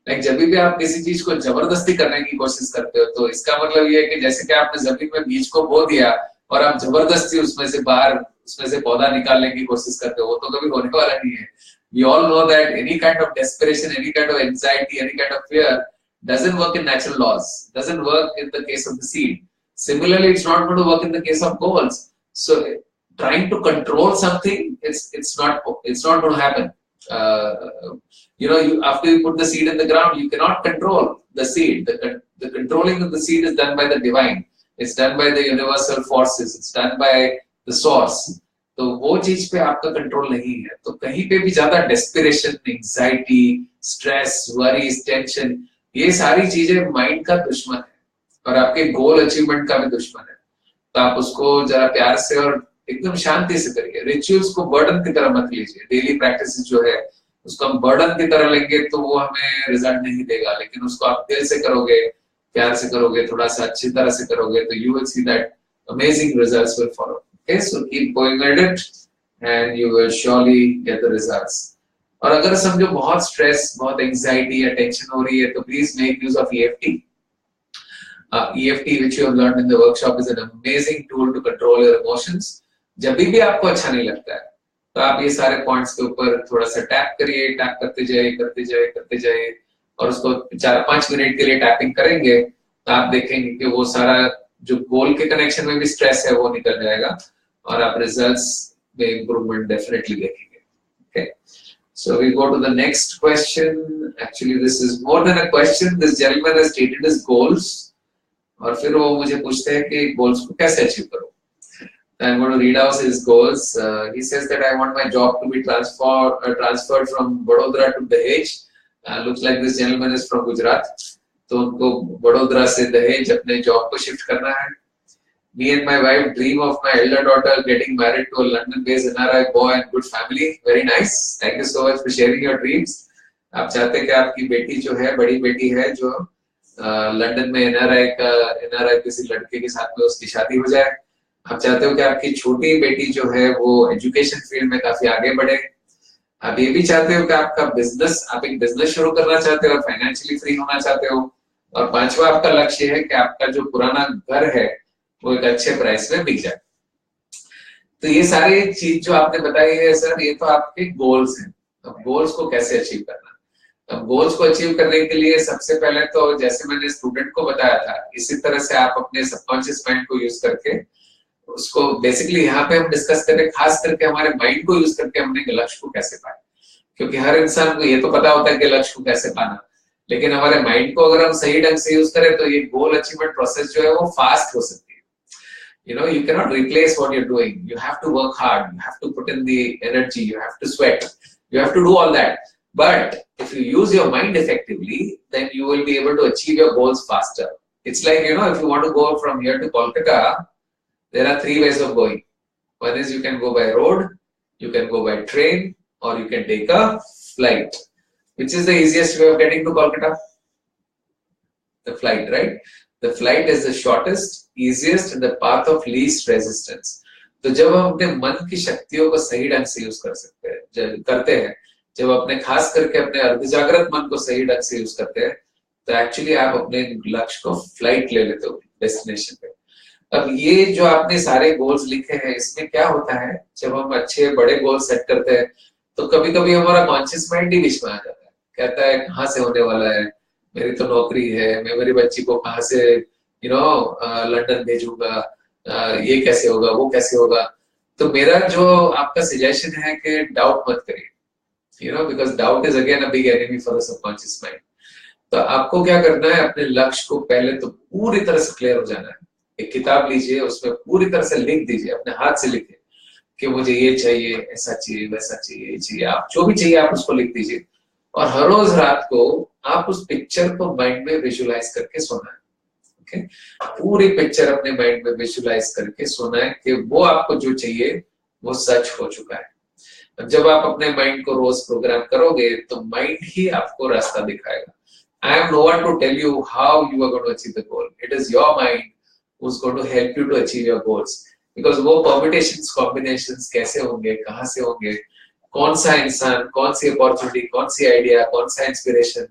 Like जब भी आप किसी चीज को जबरदस्ती करने की कोशिश करते हो तो इसका मतलब ये है कि जैसे कि आपने जमीन में बीज को बो दिया और आप जबरदस्ती उसमें से पौधा निकालने की कोशिश करते हो, वो तो कभी होने वाला नहीं है। We all know that any kind of desperation, any kind of anxiety, any kind of fear doesn't work in natural laws, doesn't work in the case of the seed. Similarly, it's not going to work in the case of goals. So trying to control something, it's not going to happen. After you put the seed in the ground, you cannot control the seed. The controlling of the seed is done by the divine. It's done by the universal forces. It's done by the source. तो वो चीज पे आपका कंट्रोल नहीं है। तो कहीं पे भी ज्यादा desperation, anxiety, stress, worries, tension, ये सारी चीजें माइंड का दुश्मन है और आपके गोल अचीवमेंट का भी दुश्मन है। तो आप उसको जरा प्यार से और एकदम शांति से करिए। रिचुअल्स को बर्डन की तरह मत लीजिए। डेली प्रैक्टिस जो है उसको हम बर्डन की तरह लेंगे तो वो हमें रिजल्ट नहीं देगा, लेकिन उसको आप दिल से करोगे, प्यार से करोगे, थोड़ा सा अच्छी तरह से करोगे तो you will see that amazing results will follow. Okay, so keep going at it and you will surely get the results. और अगर समझो बहुत स्ट्रेस, बहुत एंजाइटी या टेंशन हो रही है तो please make use of EFT। EFT, which you have learned in the workshop, is an amazing tool to control your emotions. जब भी आपको अच्छा नहीं लगता है तो आप ये सारे पॉइंट्स के ऊपर थोड़ा सा टैप करिए, टैप करते जाइए करते जाइए करते जाइए, और उसको 4-5 मिनट के लिए टैपिंग करेंगे तो आप देखेंगे कि वो सारा जो गोल के कनेक्शन में भी स्ट्रेस है वो निकल जाएगा और आप रिजल्ट्स में इंप्रूवमेंट डेफिनेटली देखेंगे. Okay, so we go to the next question. Actually this is more than a question. This gentleman has stated his goals और फिर वो मुझे पूछते हैं कि गोल्स को कैसे अचीव करूं. I'm going to read out his goals. He says that I want my job to be transferred from Vadodara to Dahej. Looks like this gentleman is from Gujarat. तो उनको वडोदरा से दहेज अपने जॉब को शिफ्ट करना है. Me and my wife dream of my elder daughter getting married to a London-based NRI boy and good family. Very nice. Thank you so much for sharing your dreams. आप चाहते हैं कि आपकी बेटी जो है, बड़ी बेटी है जो लंदन में NRI किसी लड़के के साथ में उसकी शादी हो जाए. आप चाहते हो कि आपकी छोटी बेटी जो है वो एजुकेशन फील्ड में काफी आगे बढ़े. आप ये भी चाहते हो कि आपका बिजनेस, आप एक बिजनेस शुरू करना चाहते हो और फाइनेंशियली फ्री होना चाहते हो. और 5वां आपका लक्ष्य है कि आपका जो पुराना घर है वो एक अच्छे प्राइस में बिक जाए. तो ये सारी चीज जो आपने बताई है सर, ये तो आपके गोल्स हैं. अब गोल्स को कैसे अचीव करना? अब गोल्स को अचीव करने के लिए सबसे पहले तो जैसे मैंने स्टूडेंट को बताया था, इसी तरह से आप अपने सबकॉन्शियस माइंड को यूज करके उसको, बेसिकली यहाँ पे हम डिस्कस करें खास करके हमारे माइंड को यूज करके हमने लक्ष्य को कैसे पाए. क्योंकि हर इंसान को ये तो पता होता है कि लक्ष्य को कैसे पाना, लेकिन हमारे माइंड को अगर हम सही ढंग से यूज करें तो ये गोल अचीवमेंट प्रोसेस जो है वो फास्ट हो सकती है. You cannot replace what you're doing. You have to work hard. You have to put in the energy. You have to sweat. You have to do all that. But if you use your mind effectively, then you will be able to achieve your goals faster. It's like, if you want to go from here to Kolkata, there are 3 ways of going. One is you can go by road, you can go by train, or you can take a flight. Which is the easiest way of getting to Kolkata? The flight, right? The flight is the shortest, easiest, and the path of least resistance. तो जब हम अपने मन की शक्तियों को सही ढंग से यूज करते हैं, जब अपने खास करके अपने अर्धजागृत मन को सही ढंग से यूज करते हैं, तो एक्चुअली आप अपने लक्ष्य को फ्लाइट ले लेते हो डेस्टिनेशन पे. अब ये जो आपने सारे गोल्स लिखे हैं, इसमें क्या होता है, जब हम अच्छे बड़े गोल सेट करते हैं तो कभी कभी हमारा कॉन्शियस माइंड ही बीच में आ जाता है. कहता है कहाँ से होने वाला है, मेरी तो नौकरी है, मैं मेरी बच्ची को कहाँ से लंदन भेजूंगा, ये कैसे होगा, वो कैसे होगा. तो मेरा जो आपका सजेशन है कि डाउट मत करिए, because doubt is again a big enemy for the subconscious mind. तो आपको क्या करना है, अपने लक्ष्य को पहले तो पूरी तरह से क्लियर हो जाना है. एक किताब लीजिए, उसमें पूरी तरह से लिख दीजिए, अपने हाथ से लिखिए कि मुझे ये चाहिए, ऐसा चाहिए, वैसा चाहिए, ये चाहिए. आप जो भी चाहिए आप उसको लिख दीजिए और हर रोज रात को आप उस पिक्चर को माइंड में विजुलाइज करके सोना है. ओके, पूरी पिक्चर अपने माइंड में विजुलाइज करके सोना है कि वो आपको जो चाहिए वो सच हो चुका है. अब जब आप अपने माइंड को रोज प्रोग्राम करोगे तो माइंड ही आपको रास्ता दिखाएगा. I am no one to tell you how you are going to achieve the goal. It is your mind who's going to help you to achieve your goals. Because वो permutations, combinations कैसे होंगे, कहाँ से होंगे, कौन सा इंसान, कौन सी अपॉर्चुनिटी, कौन सी आइडिया, कौन सा इंस्पिरेशन,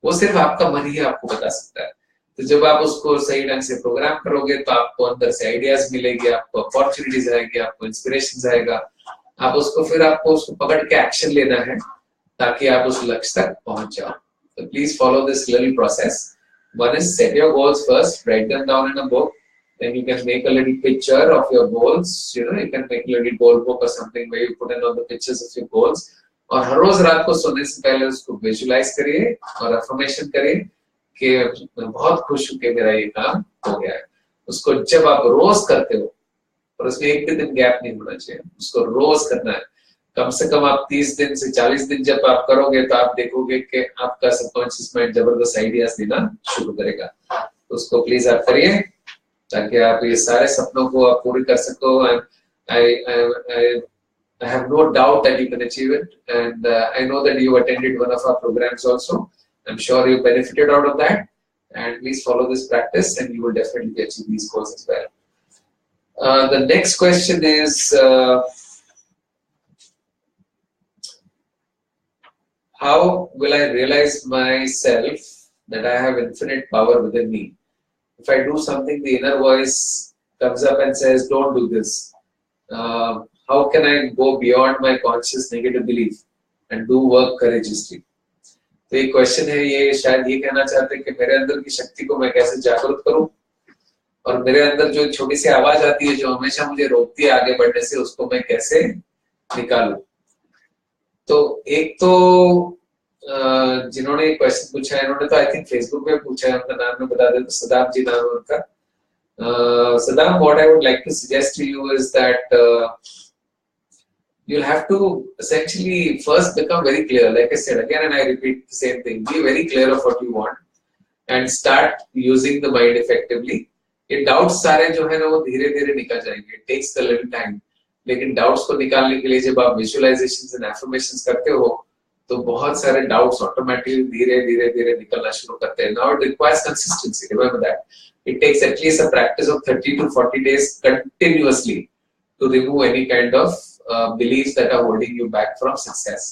वो सिर्फ आपका मन ही आपको बता सकता है. तो जब आप उसको सही ढंग से प्रोग्राम करोगे तो आपको अंदर से आइडियाज मिलेगी, आपको अपॉर्चुनिटीज आएगी, आपको इंस्पिरेशन आएगा. आपको उसको पकड़ के एक्शन लेना है ताकि आप उस लक्ष्य तक पहुंच जाओ. So please follow this little process. One is set your goals first, write them down in a book. Then you can make a little picture of your goals. You can make a little goal book or something where you put in all the pictures of your goals. और हर रोज रात को सोने से पहले उसको विजुलाइज करिए और अफर्मेशन करिए कि मैं बहुत खुश हूँ कि मेरा ये काम हो गया है. उसको जब आप रोज करते हो, और उसमें एक भी दिन गैप नहीं होना चाहिए, उसको रोज करना है. कम से कम आप 30 दिन से 40 दिन जब आप करोगे तो आप देखोगे कि आपका सबकॉन्शियस माइंड जबरदस्त आइडियाज देना शुरू करेगा. तो उसको प्लीज आप करिए ताकि आप ये सारे सपनों को आप पूरे कर सको. I have no doubt that you can achieve it, and I know that you attended one of our programs also. I'm sure you benefited out of that, and please follow this practice and you will definitely achieve these goals as well. The next question is how will I realize myself that I have infinite power within me? if I do something, the inner voice comes up and says, don't do this. How can I go beyond my conscious negative belief and do work courageously? तो ये क्वेश्चन है, ये शायद ये कहना चाहते हैं कि मेरे अंदर की शक्ति को मैं कैसे जागरूक करूं, और मेरे अंदर जो छोटी सी आवाज आती है जो हमेशा मुझे रोकती है आगे बढ़ने से, उसको मैं कैसे निकालूं। तो एक तो जिन्होंने क्वेश्चन पूछा है, इन्होंने तो आई थिंक फेसबुक पे पूछा है, उनका नाम मैं बता देता हूं, सदाम जी नाम है उनका। Saddam, what I would like to suggest to you is that you'll have to essentially first become very clear, like I said again, and I repeat the same thing, be very clear of what you want and start using the mind effectively. ये doubts सारे जो है ना वो धीरे धीरे निकल जाएंगे, it takes a little time, लेकिन doubts को निकालने के लिए जब आप visualizations and affirmations करते हो तो बहुत सारे doubts automatically धीरे धीरे धीरे निकलना शुरू करते हैं। Now it requires consistency, remember that. It takes at least a practice of 30 to 40 days continuously to remove any kind of beliefs that are holding you back from success.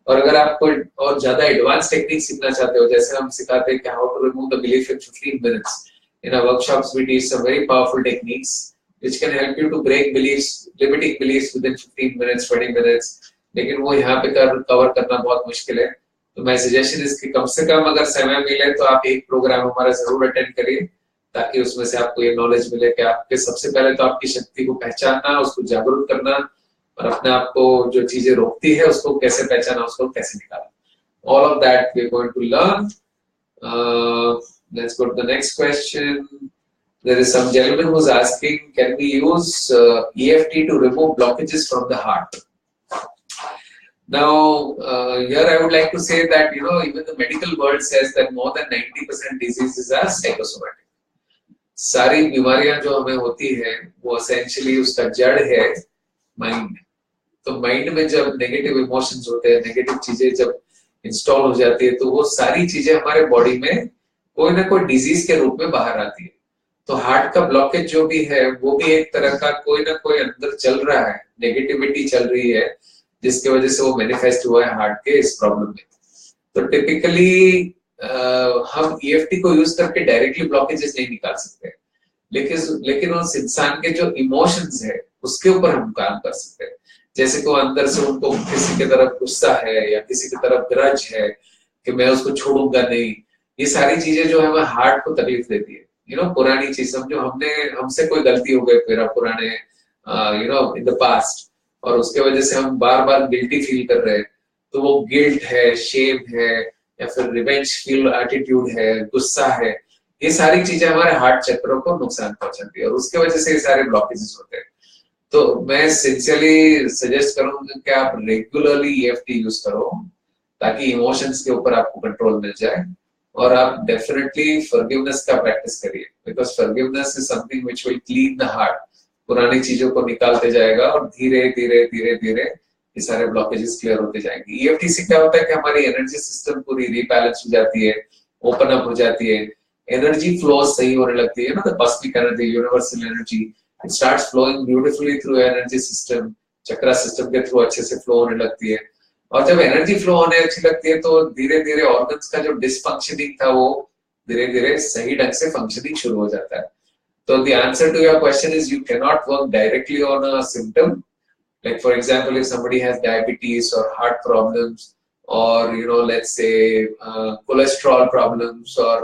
और अगर आप कोई और ज्यादा एडवांस टेक्निक सीखना चाहते हो, जैसे हम सिखाते हैं कि how to remove the belief in 15 minutes. In our workshops, we teach some very powerful techniques which can help you to break beliefs, limiting beliefs within 15 minutes, 20 minutes. लेकिन वो यहाँ पे कवर करना बहुत मुश्किल है। तो मैं सजेशन इसकी कम से कम अगर समय मिले तो आप एक प्रोग्राम हमारा जरूर अटेंड करिए, ताकि उसमें से आपको ये नॉलेज मिले कि आपके सबसे पहले तो आपकी शक्ति को पहचानना, उसको जागरूक करना, और अपने आप को जो चीजें रोकती है उसको कैसे पहचाना, उसको कैसे निकालना। All of that we are going to learn. Let's go to the next question. There is some gentleman who's asking, can we use EFT to remove blockages from the heart? Now, here I would like to say that, you know, even the medical world says that more than 90% diseases are psychosomatic. सारी बीमारियां जो हमें होती है वो एसेंशियली उसका जड़ है माइंड। तो माइंड में जब नेगेटिव इमोशंस होते हैं, नेगेटिव चीजें जब इंस्टॉल हो जाती है, तो वो सारी चीजें हमारे बॉडी में कोई ना कोई डिजीज के रूप में बाहर आती है। तो हार्ट का ब्लॉकेज जो भी है वो भी एक तरह का कोई ना कोई अंदर चल रहा है, नेगेटिविटी चल रही है, जिसकी वजह से वो मैनिफेस्ट हुआ है हार्ट के इस प्रॉब्लम में। तो टिपिकली हम EFT को यूज करके डायरेक्टली ब्लॉकेजेस नहीं निकाल सकते, लेकिन उस इंसान के जो इमोशंस है उसके ऊपर हम काम कर सकते हैं। जैसे को अंदर से उनको किसी की तरफ गुस्सा है या किसी की तरफ ग्रज है कि मैं उसको छोड़ूंगा नहीं, ये सारी चीजें जो है हार्ट को तकलीफ देती है। पुरानी चीज समझो, हमसे कोई गलती हो गई फिर पुराने इन द पास्ट, और उसके वजह से हम बार बार गिल्टी फील कर रहे हैं, तो वो गिल्ट है, शेम है, या फिर रिवेंज फील एटीट्यूड है, गुस्सा है, ये सारी चीजें हमारे हार्ट चक्रों को नुकसान पहुंचाती है, और उसके वजह से ये सारे ब्लॉकेजेस होते हैं। तो मैं सिंसियरली सजेस्ट करूंगा कि आप रेगुलरली EFT यूज करो, ताकि इमोशंस के ऊपर आपको कंट्रोल मिल जाए, और आप डेफिनेटली फॉरगिवनेस का प्रैक्टिस करिए, because forgiveness is something which will clean the heart. पुरानी चीजों को निकालते जाएगा और धीरे धीरे धीरे धीरे ये सारे ब्लॉकेजेस क्लियर होते जाएंगे। EFT से क्या होता है कि हमारी एनर्जी सिस्टम पूरी रीबैलेंस हो जाती है, ओपन अप हो जाती है, एनर्जी फ्लो सही होने लगती है, the cosmic energy, universal energy, it starts flowing beautifully through energy system, chakra system के थ्रू अच्छे से फ्लो होने लगती है। और जब एनर्जी फ्लो होने अच्छी लगती है तो धीरे धीरे ऑर्गन्स का जो डिसफंक्शनिंग था वो धीरे धीरे सही ढंग से फंक्शनिंग शुरू हो जाता है। तो the answer to your question is you cannot work directly on a symptom. Like for example, if somebody has diabetes or heart problems, or let's say cholesterol problems or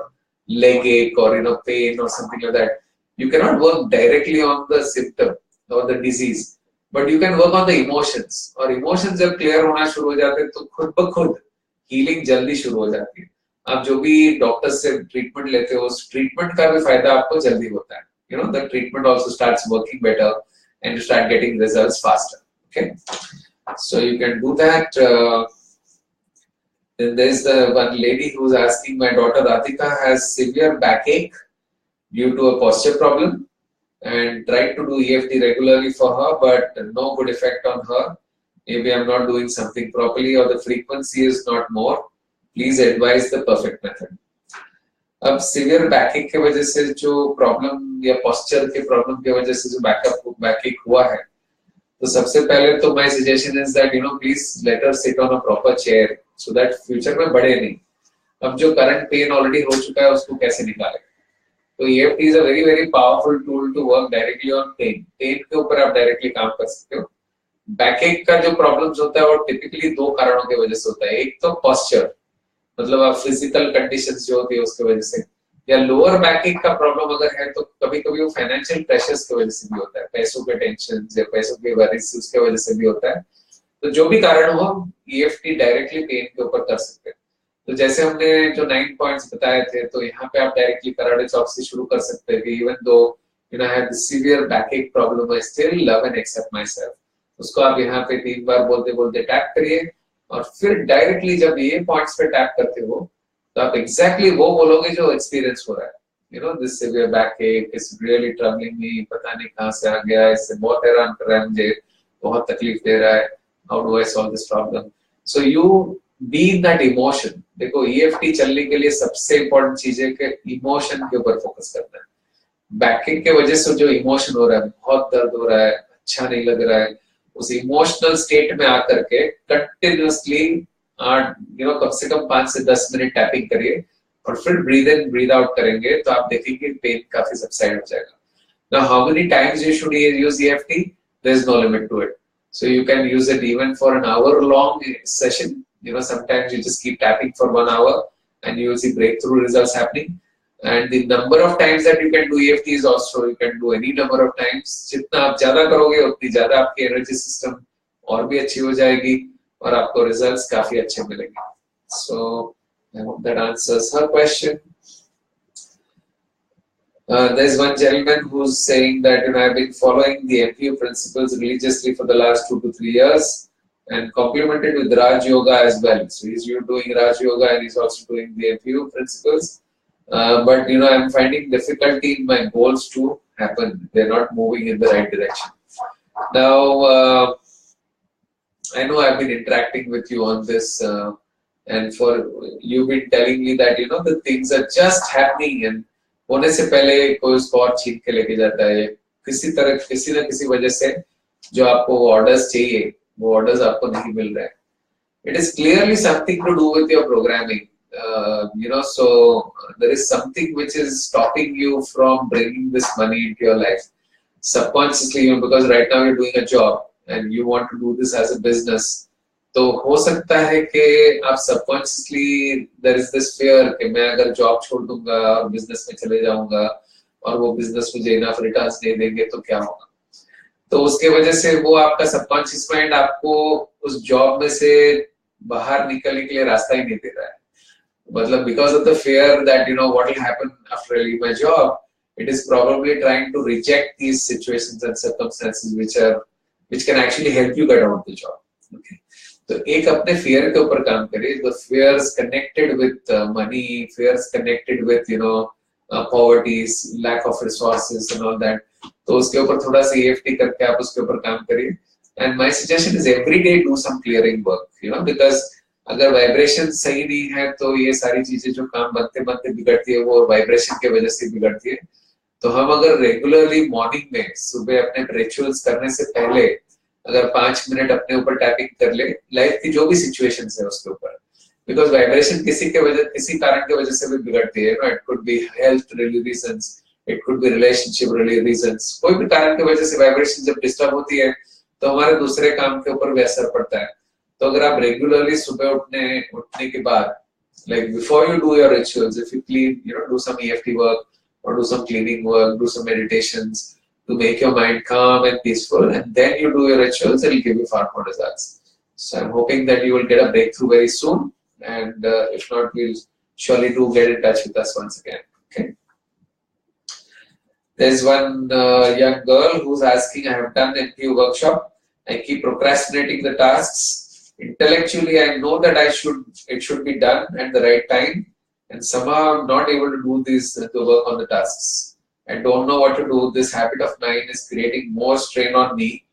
leg ache or pain or something like that, you cannot work directly on the symptom or the disease, but you can work on the emotions. और emotions जब clear होना शुरू हो जाते हैं तो खुद ब खुद healing जल्दी शुरू हो जाती है। आप जो भी डॉक्टर से ट्रीटमेंट लेते हो, उस ट्रीटमेंट का भी फायदा आपको जल्दी होता है। The treatment also starts working better and you start getting results faster. Okay, so you can do that. Then there's the one lady who's asking, my daughter Radhika has severe backache due to a posture problem and tried to do EFT regularly for her, but no good effect on her. Maybe I'm not doing something properly or the frequency is not more. Please advise the perfect method. अब सीवियर बैकएक के वजह से जो प्रॉब्लम या पोस्चर के प्रॉब्लम की वजह से जो बैकएक हुआ है, तो सबसे पहले तो my suggestion is that please let her sit on a proper chair so that future में बढ़े नहीं। अब जो करंट पेन ऑलरेडी हो चुका है उसको कैसे निकाले, तो EFT is a very very powerful tool to work directly on pain. Pain के ऊपर आप डायरेक्टली काम कर सकते हो। बैकएक का जो प्रॉब्लम्स होता है वो टिपिकली दो कारणों की वजह से होता है। एक तो पोस्चर, मतलब आप फिजिकल कंडीशंस जो होती है उसकी वजह से, या लोअर बैकएक का प्रॉब्लम अगर है तो कभी कभी वो फाइनेंशियल प्रेशर्स की वजह से भी होता है, पैसों के टेंशन या पैसों के वरीज उसके वजह से भी होता है। तो जो भी कारण हो, EFT डायरेक्टली पेन के ऊपर कर सकते हैं। तो जैसे हमने जो 9 पॉइंट्स बताए थे, तो यहाँ पे आप डायरेक्टली कराटे चॉप से शुरू कर सकते हैं कि even though I have this severe backache problem, I still love and accept myself। उसको आप यहाँ पे 3 बार बोलते बोलते टैप करिए, और फिर डायरेक्टली जब ये पॉइंट्स पे टैप करते हो तो आप एग्जैक्टली वो बोलोगे जो एक्सपीरियंस हो रहा है। This severe backache is really troubling me, पता नहीं कहाँ से आ गया, इससे बहुत हैरान कर रहा है मुझे, बहुत तकलीफ दे रहा है, how do I solve this problem. So you be in that emotion. देखो EFT चलने के लिए सबसे इंपॉर्टेंट चीज है कि इमोशन के ऊपर फोकस करना है। बैकएक के वजह से जो इमोशन हो रहा है, बहुत दर्द हो रहा है, अच्छा नहीं लग रहा है, उस इमोशनल स्टेट में आकर के कंटिन्यूअसली कम से कम 5 से 10 मिनट टैपिंग करिए, और फिर ब्रीद इन ब्रीद आउट करेंगे तो आप देखेंगे पेन काफी सबसाइड हो जाएगा। Now, how many times you should use EFT? There is no limit to it. So you can use it even for an hour-long session. Sometimes you just keep tapping for 1 hour, and you will see breakthrough results happening. And the number of times that you can do EFT is also, you can do any number of times. जितना आप ज्यादा करोगे उतनी ज्यादा आपकी एनर्जी सिस्टम और भी अच्छी हो जाएगी, और आपको रिजल्ट्स काफी अच्छे मिलेंगे। So I hope that answers her question. There's one gentleman who's saying that I've been following the MPU principles religiously for the last 2 to 3 years, and complemented with Raj Yoga as well. So he's doing Raj Yoga and he's also doing the MPU principles. But I'm finding difficulty in my goals to happen. They're not moving in the right direction. Now, I know I've been interacting with you on this, and for you've been telling me that the things are just happening, and होने से पहले कोई उसको और छीन के लेके जाता है, किसी तरह किसी न किसी वजह से जो आपको ऑर्डर्स चाहिए वो ऑर्डर्स आपको नहीं मिल रहे हैं। It is clearly something to do with your programming. So there is something which is stopping you from bringing this money into your life subconsciously, because right now you're doing a job and you want to do this as a business. तो हो सकता है कि आप subconsciously there is this fear कि मैं अगर जॉब छोड़ दूंगा और बिजनेस में चले जाऊंगा और वो बिजनेस मुझे इनफ रिटर्न्स नहीं देंगे तो क्या होगा। तो उसके वजह से वो आपका सबकॉन्शियस माइंड आपको उस जॉब में से बाहर निकलने के लिए रास्ता ही नहीं दे रहा है। मतलब because of the fear that what will happen after I leave my job, it is probably trying to reject these situations and circumstances which can actually help you get out of the job. Okay. तो एक अपने fear के ऊपर काम करिए। The fears connected with money, fears connected with poverty, lack of resources and all that. तो उसके ऊपर थोड़ा सा EFT करके आप उसके ऊपर काम करिए। And my suggestion is every day do some clearing work, because अगर वाइब्रेशन सही नहीं है तो ये सारी चीजें जो काम बनते बनते बिगड़ती है वो वाइब्रेशन की वजह से बिगड़ती है। तो हम अगर रेगुलरली मॉर्निंग में सुबह अपने रिचुअल्स करने से पहले अगर 5 मिनट अपने ऊपर टैपिंग कर ले, लाइफ की जो भी सिचुएशंस है उसके ऊपर, बिकॉज वाइब्रेशन किसी कारण की वजह से भी बिगड़ती है। It could be health related reasons, it could be relationship related reasons. कोई भी कारण की वजह से वाइब्रेशन जब डिस्टर्ब होती है तो हमारे दूसरे काम के ऊपर भी असर पड़ता है। तो अगर आप रेगुलरली सुबह उठने के बाद, like before you do your rituals, if you clean, do some EFT work or do some cleaning work, do some meditations to make your mind calm and peaceful, and then you do your rituals, it will give you far more results. So I'm hoping that you will get a breakthrough very soon, and if not, we'll surely do get in touch with us once again. Okay. There's one young girl who's asking, I have done the NPU workshop, I keep procrastinating the tasks. Intellectually, I know that it should be done at the right time, and somehow I'm not able to do the work on the tasks. I don't know what to do. This habit of mine is creating more strain on me.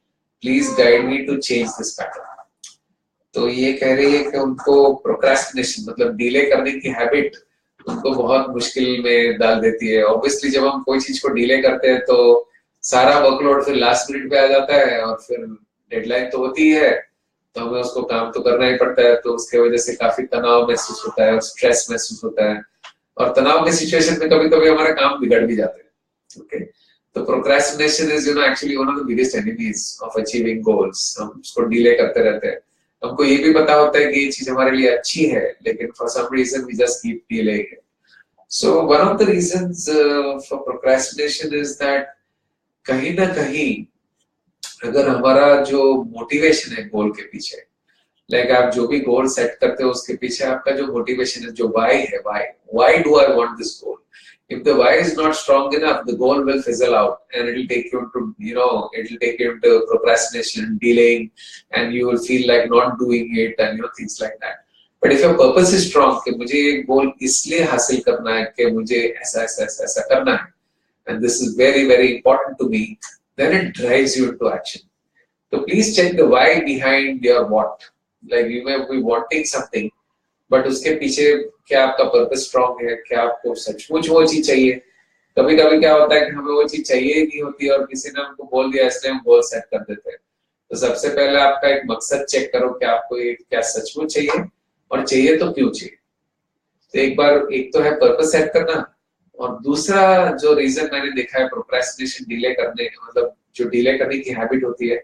Please guide me to change this pattern. तो ये कह रही है कि उनको प्रोक्रास्टिनेशन मतलब डिले करने की हैबिट उनको बहुत मुश्किल में डाल देती है। ऑब्वियसली जब हम कोई चीज को डिले करते हैं तो सारा वर्कलोड फिर लास्ट मिनट पे आ जाता है, और फिर डेडलाइन तो होती है तो हमें उसको काम तो करना ही पड़ता है। तो उसके वजह से काफी तनाव महसूस होता है और स्ट्रेस महसूस होता है। और तनाव के सिचुएशन में कभी कभी हमारा काम बिगड़ भी जाते हैं. ओके, तो procrastination is actually one of the biggest enemies of achieving goals. हम उसको डिले करते रहते हैं. हमको ये भी पता होता है कि ये चीज हमारे लिए अच्छी है, लेकिन for some reason we just keep delaying it. So one of the reasons for procrastination is that कहीं ना कहीं अगर हमारा जो मोटिवेशन है गोल के पीछे, लाइक आप जो भी गोल सेट करते हो उसके पीछे आपका जो मोटिवेशन है, जो वाई है, why do I want this goal. If the why is not strong enough, the goal will fizzle out and it will take you into, it will take you into procrastination, delaying, and you will feel like not doing it and things like that. But if your purpose is strong, कि मुझे ये goal इसलिए हासिल करना है कि मुझे ऐसा ऐसा ऐसा ऐसा करना है, and this is very very important to me, then it drives you into action. So please check the why behind your what. Like you may be wanting something, but उसके पीछे क्या आपका पर्पस स्ट्रॉन्ग है, क्या आपको सचमुच वो चीज चाहिए. कभी कभी क्या होता है कि हमें वो चीज चाहिए ही नहीं होती और किसी ने हमको बोल दिया इसलिए हम गोल सेट कर देते हैं. तो सबसे पहले आपका एक मकसद चेक करो कि आपको ये क्या सचमुच चाहिए और चाहिए तो क्यों चाहिए. तो एक तो है पर्पस सेट करना, और दूसरा जो रीजन मैंने देखा है प्रोक्रेस्टिनेशन डिले करने, मतलब जो डिले करने की हैबिट होती है,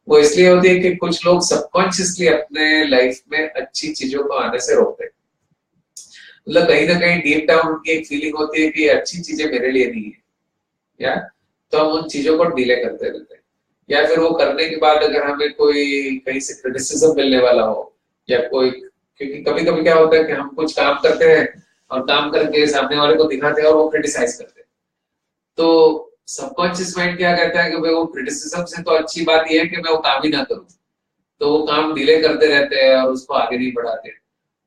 वो इसलिए होती है कि कुछ लोग सबकॉन्शियसली अपने लाइफ में अच्छी चीजों को आने से रोकते हैं. मतलब कहीं ना कहीं डीप डाउन उनकी एक फीलिंग होती है कि अच्छी चीजें मेरे लिए नहीं है, या तो हम उन चीजों को डिले करते रहते हैं. या फिर वो करने के बाद अगर हमें कोई कहीं से क्रिटिसिज्म मिलने वाला हो, या कोई, क्योंकि कभी कभी क्या होता है कि हम कुछ काम करते हैं और काम करके सामने वाले को दिखाते हैं और वो क्रिटिसाइज करते हैं. तो सबकॉन्शियस माइंड क्या कहता है कि भाई वो क्रिटिसिज्म से तो अच्छी बात ये है कि मैं वो काम ही ना करूं, तो वो काम डिले करते रहते हैं और उसको आगे नहीं बढ़ाते.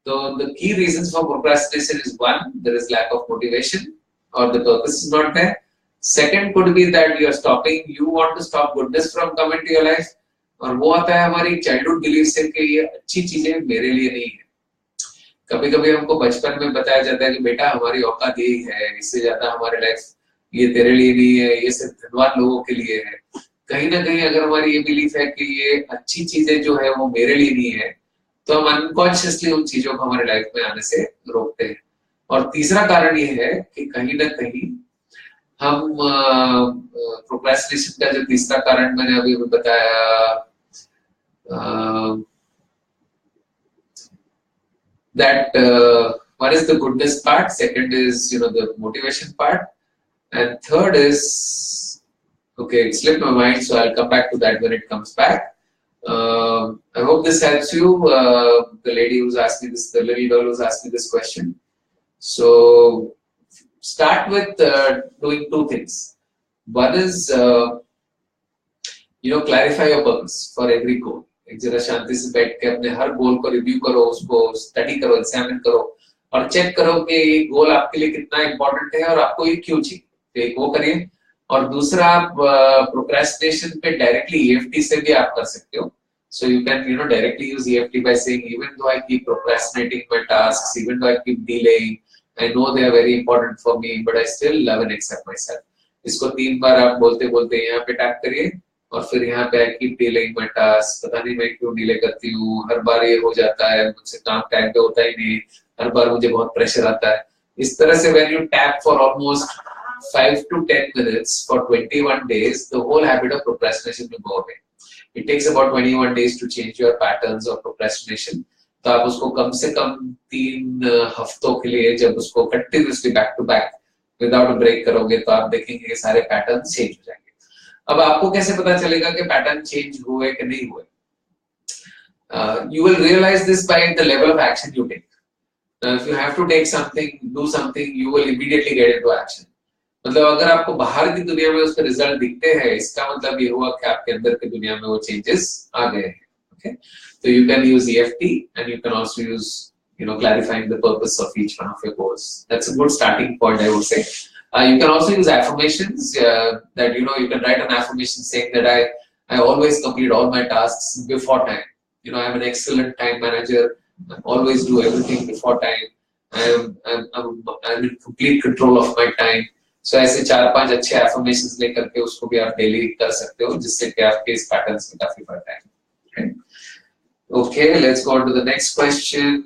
तो the key reasons for procrastination is one, there is lack of motivation or the purpose is not there. Second could be that you are stopping, you want to stop goodness from coming to your life, और वो आता है हमारी चाइल्डहुड बिलीफ से कि ये अच्छी चीजें मेरे लिए नहीं है. कभी कभी हमको बचपन में बताया जाता है कि बेटा हमारी औकात यही है, इससे ज्यादा हमारे लाइफ ये तेरे लिए नहीं है, ये सिर्फ धनवान लोगों के लिए है. कहीं ना कहीं अगर हमारी ये बिलीफ है कि ये अच्छी चीजें जो है वो मेरे लिए नहीं है, तो हम अनकॉन्शियसली उन चीजों को हमारे लाइफ में आने से रोकते हैं. और तीसरा कारण ये है कि कहीं ना कहीं हम प्रोक्रेस्टिनेशन का जो तीसरा कारण मैंने अभी बताया, that one is the goodness part, second is the motivation part, and third is, okay, it slipped my mind, so I'll come back to that when it comes back. I hope this helps you. The lady who's asking this, the little girl who's asking this question. So start with doing two things. One is clarify your purpose for every goal. एक जरा शांति से बैठ के अपने हर गोल को रिव्यू करो, उसको स्टडी करो, एग्जामिन करो और चेक करो कि ये गोल आपके लिए कितना इंपॉर्टेंट है और आपको ये क्यों चाहिए. तो एक वो करिए. और दूसरा, आप प्रोक्रेस्टिनेशन पे डायरेक्टली EFT से भी आप कर सकते हो. So you can directly use EFT by saying, even though I keep procrastinating my tasks, even though I keep delaying, I know they are very important for me, but I still love and accept myself. इसको 3 बार आप बोलते बोलते यहाँ पे टैप करिए और फिर यहाँ पे I keep delaying my tasks, पता नहीं मैं क्यों डिले करती हूँ, हर बार ये हो जाता है, मुझसे काम टाइम पे होता ही नहीं, हर बार मुझे बहुत प्रेशर आता है. इस तरह से when you tap for almost 5 to 10 minutes for 21 days, the whole habit of procrastination will go away. It takes about 21 days to change your patterns of procrastination. तो आप उसको कम से कम 3 हफ्तों के लिए जब उसको continuously back to back without a break करोगे तो आप देखेंगे कि सारे पैटर्न चेंज हो जाएंगे. अब आपको कैसे पता चलेगा कि पैटर्न चेंज हुए कि नहीं हुए? You will realize this by the level of action you take. Now, if you have to take something, do something, you will immediately get into action. मतलब अगर आपको बाहर की दुनिया में उसके रिजल्ट दिखते हैं, इसका मतलब ये हुआ कि आपके अंदर की दुनिया में वो चेंजेस आ गए हैं. Okay, so you can use EFT and you can also use clarifying the purpose of each one of your goals. That's a good starting point, I would say. You can also use affirmations that you can write an affirmation saying that I always complete all my tasks before time. I'm an excellent time manager. I always do everything before time. I'm in complete control of my time. So ऐसे 4-5 अच्छे affirmations लेकर के उसको भी आप डेली कर सकते हो, जिससे कि आपके इस पैटर्न्स में काफी फर्क आए. Okay, let's go on to the next question.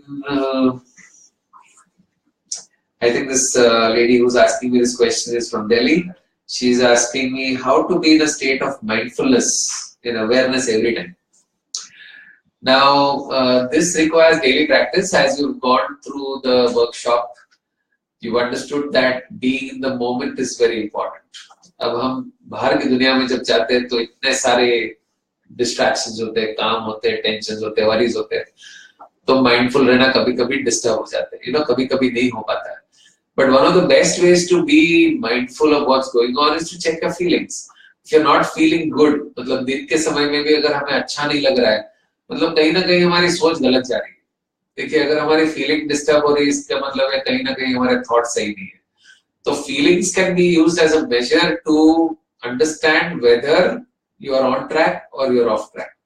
I think this lady who's asking me this question is from Delhi. She's asking me how to be in a state of mindfulness and awareness every time. Now, this requires daily practice. As you've gone through the workshop, you've understood that being in the moment is very important. अब हम बाहर की दुनिया में जब जाते हैं तो इतने सारे डिस्ट्रैक्शंस होते हैं, काम होते हैं, टेंशंस होते हैं, वरीज होते हैं, तो माइंडफुल रहना कभी-कभी डिस्टर्ब हो जाते हैं, कभी-कभी नहीं हो पाता है. But one of the best ways to be mindful of what's going on is to check your feelings. If you're not feeling good, मतलब दिन के समय में भी अगर हमें अच्छा नहीं लग रहा है, मतलब कहीं ना कहीं हमारी सोच गलत जा रही है. देखिए, अगर हमारी फीलिंग डिस्टर्ब हो रही है, इसका मतलब है कहीं ना कहीं हमारे थॉट सही नहीं है. तो feelings can be used as a measure to understand whether you are on track or you are off track.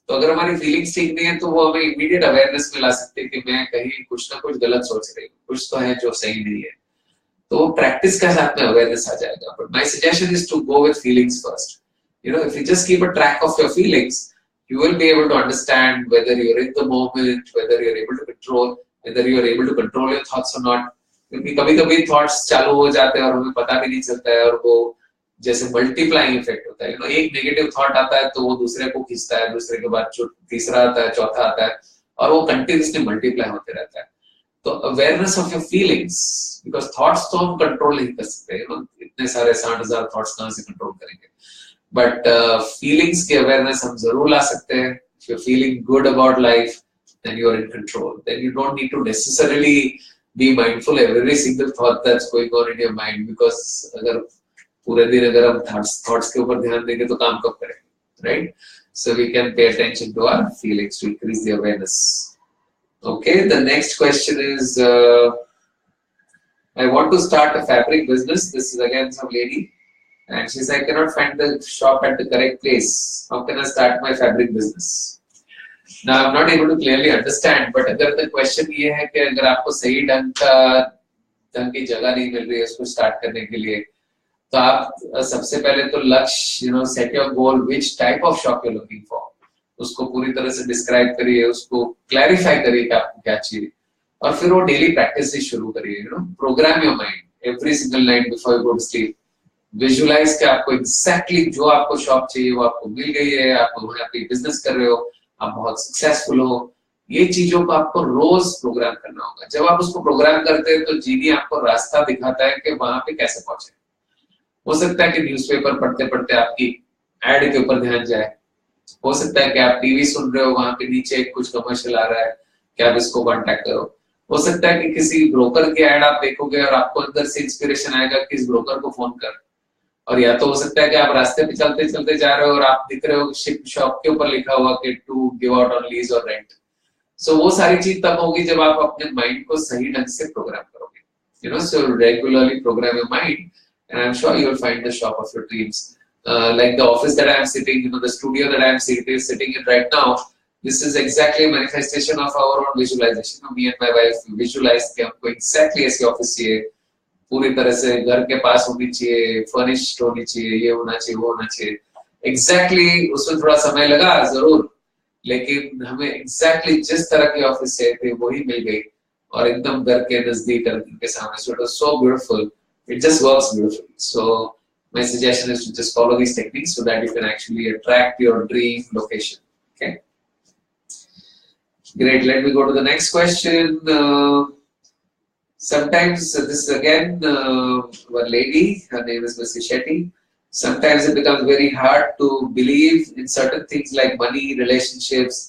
तो अगर हमारी फीलिंग्स ठीक नहीं है तो वो हमें इमीडिएट अवेयरनेस में ला सकते हैं कि मैं कहीं कुछ ना कुछ गलत सोच रही हूँ, कुछ तो है जो सही नहीं है. तो प्रैक्टिस के साथ में अवेयरनेस आ जाएगा. But my suggestion is to go with feelings first. If you just keep a track of your feelings, you will be able to understand whether you're in the moment, whether you're able to control, whether you're able to control your thoughts or not. क्योंकि कभी-कभी थॉट्स चालू हो जाते हैं और हमें पता भी नहीं चलता है, और वो जैसे मल्टीप्लाइंग इफेक्ट होता है. एक नेगेटिव थॉट आता है तो वो दूसरे को खींचता है, दूसरे के बाद तीसरा आता है, चौथा आता है, और वो कंटिन्यूअसली मल्टीप्लाई होते रहता है. तो awareness of your feelings, because thoughts तो हम कंट्रोल नहीं कर सकते, इतने सारे 60,000 थॉट्स कहाँ से कंट्रोल करेंगे. बट फीलिंग्स की अवेयरनेस हम जरूर ला सकते हैं. If you are feeling good about life, then you are in control. Then you don't need to necessarily be mindful every single thought that's going on in your mind, because अगर पूरे दिन अगर हम थॉट्स के ऊपर ध्यान देंगे तो काम कब करेंगे, right? So we can pay attention to our feelings to increase the awareness. Okay, the next question is, I want to start a fabric business. This is again some lady, and she says, I cannot find the shop at the correct place. How can I start my fabric business? Now, I'm not able to clearly understand, but अगर the question ये है कि अगर आपको सही ढंग की जगह नहीं मिल रही है उसको स्टार्ट करने के लिए, तो आप सबसे पहले तो लक्ष्य, set your goal, which type of shop you're looking for. उसको पूरी तरह से डिस्क्राइब करिए, उसको क्लैरिफाई करिए कि आपको क्या चाहिए, और फिर वो डेली प्रैक्टिस से शुरू करिए. Program your mind every single night before you go to sleep. Visualize कि आपको एग्जैक्टली जो आपको शॉप चाहिए वो आपको मिल गई है, आप वहां पे बिजनेस कर रहे हो, आप बहुत सक्सेसफुल हो. ये चीजों को आपको रोज प्रोग्राम करना होगा. जब आप उसको प्रोग्राम करते हैं तो जीनी आपको रास्ता दिखाता है कि वहां पे कैसे पहुंचे. हो सकता है कि न्यूज़पेपर पढ़ते पढ़ते आपकी एड के ऊपर ध्यान जाए, हो सकता है कि आप टीवी सुन रहे हो, वहां पे नीचे कुछ कमर्शियल आ रहा है कि आप इसको कांटेक्ट करो. हो सकता है कि किसी ब्रोकर की एड आप देखोगे और आपको अंदर से इंस्पिरेशन आएगा कि इस ब्रोकर को फोन कर. और या तो हो सकता है कि आप रास्ते पे चलते चलते जा रहे हो और आप दिख रहे हो शिप शॉप के ऊपर लिखा हुआ कि to give out on lease और रेंट. सो वो सारी चीज तब होगी जब आप अपने माइंड को सही ढंग से प्रोग्राम करोगे. सो regularly programme your mind and I am sure you will find the shop of your dreams. Like the office that I am sitting, the studio that I am sitting in right now, this is exactly a manifestation of our own visualization. Me and my wife visualized कि हमको exactly ऐसी ऑफिस चाहिए, पूरी तरह से घर के पास होनी चाहिए, फर्निश्ड होनी चाहिए, ये होना चाहिए, वो होना चाहिए. Exactly उसमें थोड़ा समय लगा जरूर, लेकिन हमें exactly जिस तरह की ऑफिस चाहिए थी वही मिल गई, और एकदम घर के नजदीक, घर के सामने. So it was so beautiful. It just works beautifully. So my suggestion is to just follow these techniques so that you can actually attract your dream location. Okay. Great. Let me go to the next question. Sometimes this is again one lady. Her name is Mrs. Shetty. Sometimes it becomes very hard to believe in certain things like money, relationships.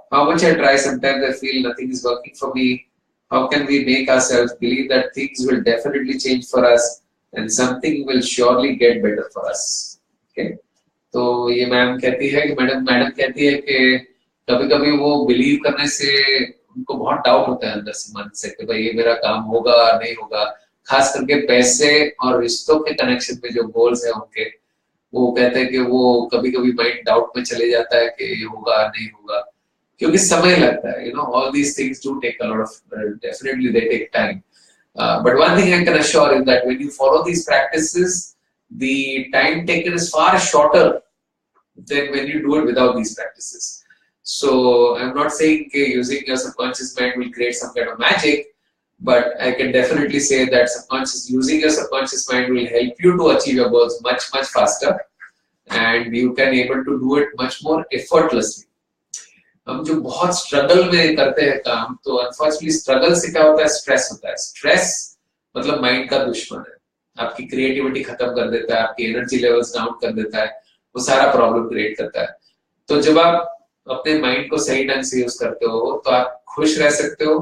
How much I try, sometimes I feel nothing is working for me. How can we make ourselves believe that things will definitely change for us? And something will surely get better for us. Okay? तो ये मैम कहती है कि मैडम कहती है कि कभी-कभी वो बिलीव करने से उनको बहुत डाउट होता है अंदर से, मन से, कि भाई ये मेरा काम होगा नहीं होगा. खास करके पैसे और रिश्तों के कनेक्शन में जो गोल्स है उनके, वो कहते हैं कि वो कभी-कभी माइंड डाउट में चले जाता है कि ये होगा नहीं होगा, क्योंकि समय लगता है. All these things do take a lot of, definitely they take time. But one thing I can assure is that when you follow these practices, the time taken is far shorter than when you do it without these practices. So I'm not saying using your subconscious mind will create some kind of magic, but I can definitely say that using your subconscious mind will help you to achieve your goals much faster, and you can able to do it much more effortlessly. हम जो बहुत स्ट्रगल में करते हैं काम, तो अनफॉर्चुनेटली स्ट्रगल से क्या होता है, स्ट्रेस होता है. स्ट्रेस मतलब माइंड का दुश्मन है, आपकी क्रिएटिविटी खत्म कर देता है, आपकी एनर्जी लेवल्स डाउन कर देता है, वो सारा प्रॉब्लम क्रिएट करता है. तो जब आप अपने माइंड को सही ढंग से यूज करते हो तो आप खुश रह सकते हो,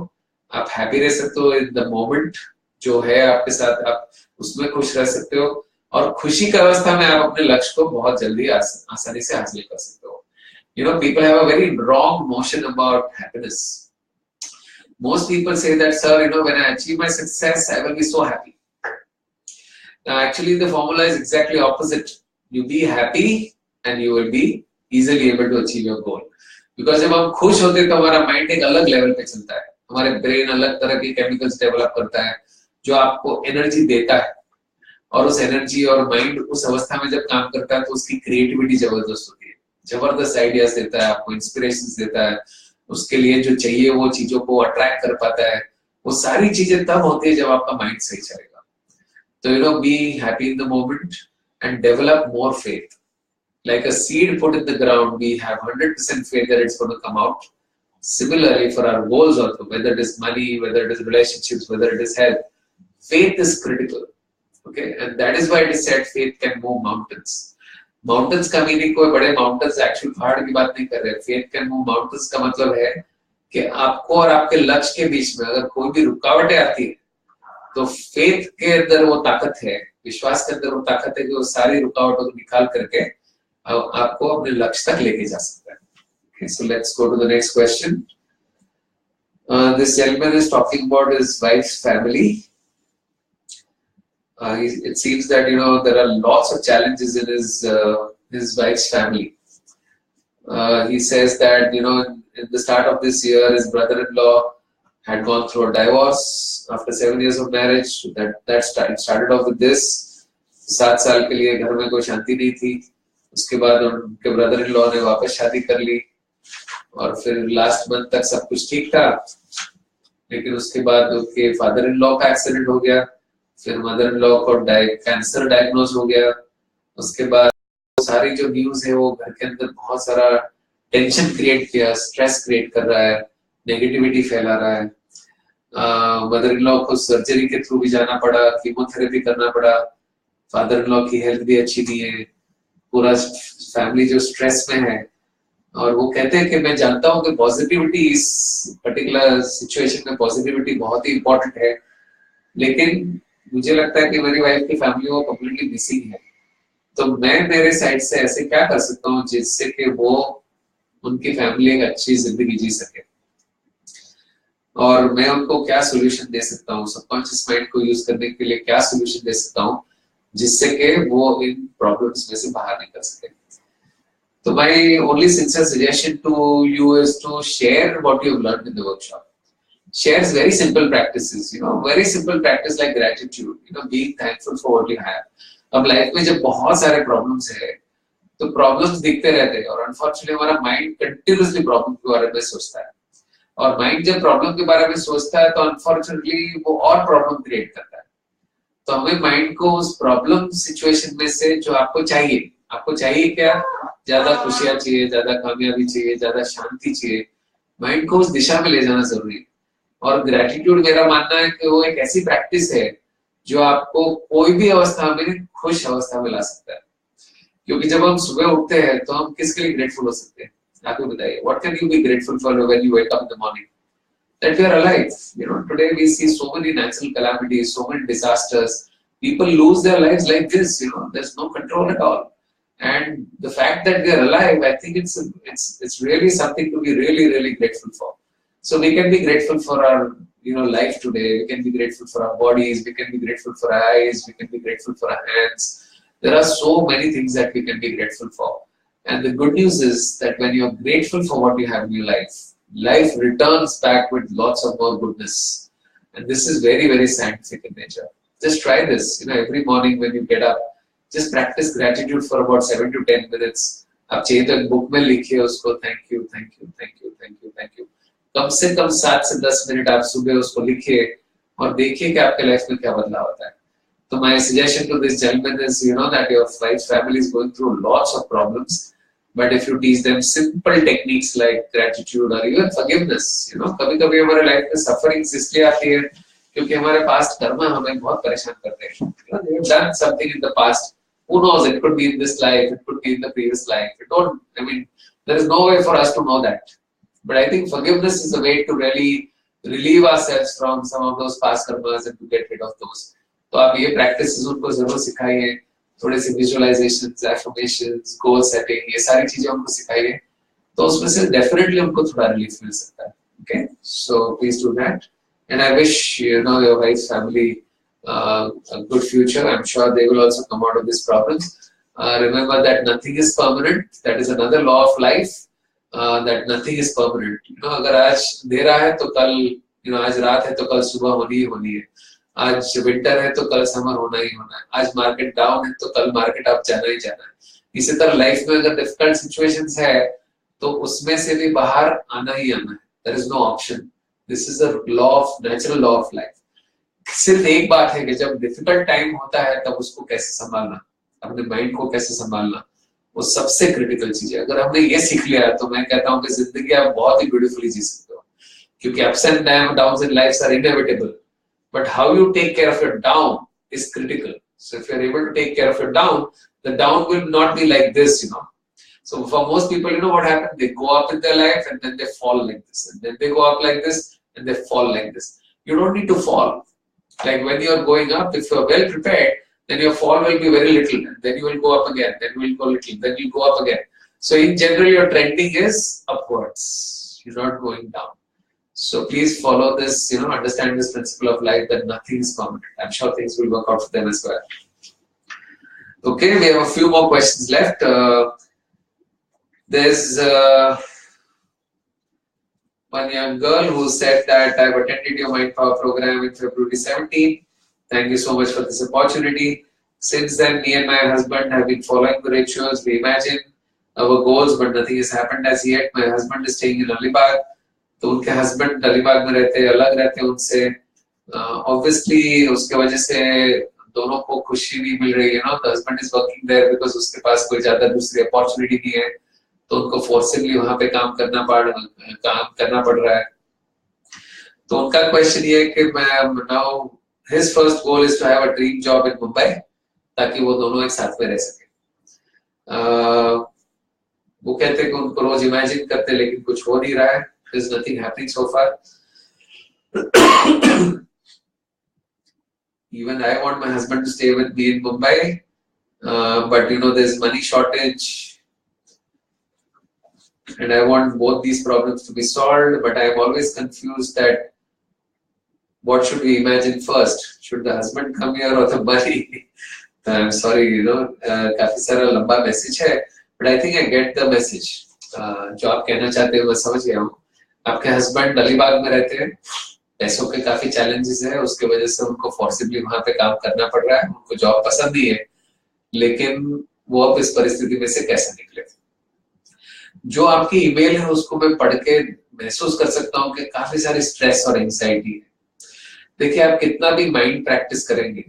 आप हैप्पी रह सकते हो इन द मोमेंट जो है आपके साथ, आप उसमें खुश रह सकते हो, और खुशी की अवस्था में आप अपने लक्ष्य को बहुत जल्दी आसानी से हासिल कर सकते हो. You know, people have a very wrong notion about happiness. Most people say that, sir, you know, when I achieve my success, I will be so happy. Now, actually, the formula is exactly opposite. You be happy and you will be easily able to achieve your goal. Because जब हम खुश होते हैं तो हमारा माइंड एक अलग लेवल पे चलता है, हमारे ब्रेन अलग तरह के केमिकल्स डेवलप करता है जो आपको एनर्जी देता है, और उस एनर्जी और माइंड उस अवस्था में जब काम करता है तो उसकी क्रिएटिविटी जबरदस्त होती है, जबरदस्त आइडियाज देता है, आपको इंस्पिरेशंस देता है, उसके लिए जो चाहिए वो चीजों को अट्रैक्ट कर पाता है. वो सारी चीजें तब होती है जब आपका माइंड सही चलेगा. तो you know, be happy in the moment and develop more faith. Like a seed put in the ground, we have 100% faith that it's going to come out. Similarly, for our goals also, whether it is money, whether it is relationships, whether it is health, faith is critical. Okay, and that is why it is said faith can move mountains. Mountains का मीनिंग कोई बड़े माउंटेन्स एक्चुअल पहाड़ की बात नहीं कर रहे. फेथ कैन मूव माउंटेन्स का मतलब है कि आपको और आपके लक्ष्य के बीच में अगर कोई भी रुकावटें आती है तो फेथ के अंदर वो ताकत है, विश्वास के अंदर वो ताकत है कि वो सारी रुकावटों को निकाल करके आपको अपने लक्ष्य तक लेके जा सकता है. Okay, so let's go to the next question. This gentleman is talking about his wife's family. It seems that, you know, there are lots of challenges in his wife's family. He says that, you know, in the start of this year, his brother-in-law had gone through a divorce after 7 years of marriage. That started off with this. 7 साल के लिए घर में कोई शांति नहीं थी. उसके बाद उनके ब्रदर-इन-लॉ ने वापस शादी कर ली, और फिर लास्ट मंथ तक सब कुछ ठीक था, लेकिन उसके बाद उनके फादर-इन-लॉ का एक्सीडेंट हो गया, फिर मदर-इन-लॉ को कैंसर डायग्नोज हो गया. उसके बाद सारी जो न्यूज है वो घर के अंदर बहुत सारा टेंशन क्रिएट किया, स्ट्रेस क्रिएट कर रहा है, नेगेटिविटी फैला रहा है. मदर-इन-लॉ को सर्जरी के थ्रू भी जाना पड़ा, कीमोथेरेपी करना पड़ा, फादर-इन-लॉ की हेल्थ भी अच्छी नहीं है, पूरा फैमिली जो स्ट्रेस में है. और वो कहते हैं कि मैं जानता हूँ कि पॉजिटिविटी इस पर्टिकुलर सिचुएशन में पॉजिटिविटी बहुत ही इंपॉर्टेंट है, लेकिन मुझे लगता है कि मेरी वाइफ की फैमिली वो कंप्लीटली मिसिंग है. तो मैं मेरे साइड से ऐसे क्या कर सकता हूँ जिससे कि वो उनकी फैमिली एक अच्छी जिंदगी जी सके, और मैं उनको क्या सोल्यूशन दे सकता हूँ, सबकॉन्शियस माइंड को यूज करने के लिए क्या सोल्यूशन दे सकता हूँ जिससे कि वो इन प्रॉब्लम्स में से बाहर निकल सके. तो my only sincere suggestion to you is to share what you have learned in the workshop. Share very simple practices, you know, very simple practice like gratitude, you know, being thankful for what you have. अब लाइफ में जब बहुत सारे प्रॉब्लम्स है तो प्रॉब्लम्स दिखते रहते हैं, और अनफॉर्चुनेटली हमारा माइंड कंटिन्यूअसली प्रॉब्लम के बारे में सोचता है, और माइंड जब प्रॉब्लम के बारे में सोचता है तो अनफॉर्चुनेटली वो और प्रॉब्लम क्रिएट करता है. तो हमें माइंड को उस प्रॉब्लम सिचुएशन में से जो आपको चाहिए क्या, ज्यादा खुशियां चाहिए, ज्यादा कामयाबी चाहिए, ज्यादा शांति चाहिए, माइंड को उस दिशा में ले जाना जरूरी है. और ग्रेटिट्यूड मेरा मानना है कि वो एक ऐसी प्रैक्टिस है जो आपको कोई भी अवस्था में खुश अवस्था में ला सकता है. क्योंकि जब हम सुबह उठते हैं तो हम किसके लिए ग्रेटफुल हो सकते हैं, आप ही बताइए. What can you be grateful for when you wake up in the morning? That we are alive. You know, today we see so many natural calamities, so many disasters. People lose their lives like this. You know, there's no control at all. And the fact that we are alive, I think it's really something to be really grateful for. So we can be grateful for our, you know, life today. We can be grateful for our bodies. We can be grateful for our eyes. We can be grateful for our hands. There are so many things that we can be grateful for. And the good news is that when you are grateful for what you have in your life returns back with lots of more goodness. And this is very scientific in nature. Just try this, you know, every morning when you get up, just practice gratitude for about 7 to 10 minutes. आप चाहिए तो एक बुक में लिखिए उसको, thank you thank you thank you thank you thank you. कम से कम 7 से 10 मिनट आप सुबह उसको लिखिए, और देखिए कि आपके लाइफ में क्या बदलाव होता है. So my suggestion to this gentleman is, that your wife's family is going through lots of problems, but if you teach them simple techniques like gratitude or even forgiveness, कभी-कभी हमारे लाइफ में sufferings इसलिए आती है क्योंकि हमारे past कर्मा हमें बहुत परेशान करते हैं. They have done something in the past. Who knows? It could be in this life, it could be in the previous life. There is no way for us to know that. But I think forgiveness is a way to really relieve ourselves from some of those past karmas and to get rid of those. तो आप ये प्रैक्टिसेस उनको जरूर सिखाइए, थोड़े से विजुअलाइजेशंस, एफर्मेशंस, गोल सेटिंग, ये सारी चीजें उनको सिखाइए, तो उसमें से डेफिनेटली उनको थोड़ा रिलीफ मिल सकता है. Okay, so please do that and I wish your wife's family a good future. I'm sure they will also come out of these problems. Remember that nothing is permanent. That is another law of life. That nothing is permanent. अगर आज अंधेरा है तो कल, आज रात है तो कल सुबह होनी ही होनी है. आज विंटर है तो कल समर होना ही होना है. आज मार्केट डाउन है तो कल मार्केट अप जाना ही जाना है. इसी तरह लाइफ में अगर डिफिकल्ट सिचुएशंस है तो उसमें से भी बाहर आना ही आना है. There is no option. This is the law of natural law of life. सिर्फ एक बात है कि जब डिफिकल्ट टाइम होता है तब उसको कैसे संभालना, अपने माइंड को कैसे संभालना, वो सबसे क्रिटिकल चीज है. अगर हमने ये सीख लिया तो मैं कहता हूँ कि जिंदगी आप बहुत ही ब्यूटीफुली जी सकते हो, क्योंकि ups and downs in life are inevitable. But how you take care of your down is critical. So if you're able to take care of your down, the down will not be like this, So for most people, what happens? They go up in their life and then they fall like this. And then they go up like this and they fall like this. You don't need to fall. Like when you're going up, if you're well prepared, then your fall will be very little. And then you will go up again. Then you will go little. Then you go up again. So in general, your trending is upwards. You're not going down. So please follow this, understand this principle of life that nothing is permanent. I'm sure things will work out for them as well. Okay, we have a few more questions left. There's one young girl who said that I've attended your Mind Power program in February 17. Thank you so much for this opportunity. Since then, me and my husband have been following the rituals. We imagine our goals, but nothing has happened as yet. My husband is staying in Alibag. तो उनके हस्बैंड अलीबाग में रहते हैं, अलग रहते हैं उनसे. ऑब्वियसली उसके वजह से दोनों को खुशी नहीं मिल रही है. The husband is working there because उसके पास कोई ज्यादा दूसरी अपॉर्चुनिटी नहीं है, तो उनको फोर्सिबली वहां पे काम करना पड़ रहा है. तो उनका क्वेश्चन ये है कि मैं now his first goal is to have a dream job in Mumbai, ताकि वो दोनों एक साथ में रह सके. वो कहते हैं कि उनको रोज इमेजिन करते लेकिन कुछ हो नहीं रहा है. There's nothing happening so far. Even I want my husband to stay with me in Mumbai, but there's money shortage, and I want both these problems to be solved. But I am always confused that what should we imagine first? Should the husband come here or the money? I'm sorry, काफी सारा लंबा मैसेज है, but I think I get the message. जो आप कहना चाहते हो मैं समझ गया हूँ. आपके हस्बैंड अलीबाग में रहते हैं, पैसों के काफी चैलेंजेस है, उसके वजह से उनको फोर्सिबली वहां पे काम करना पड़ रहा है. उनको जॉब पसंद नहीं है, लेकिन वो अब इस परिस्थिति में से कैसे निकले. जो आपकी ईमेल है उसको मैं पढ़ के महसूस कर सकता हूँ कि काफी सारी स्ट्रेस और एंजाइटी है. देखिए, आप कितना भी माइंड प्रैक्टिस करेंगे,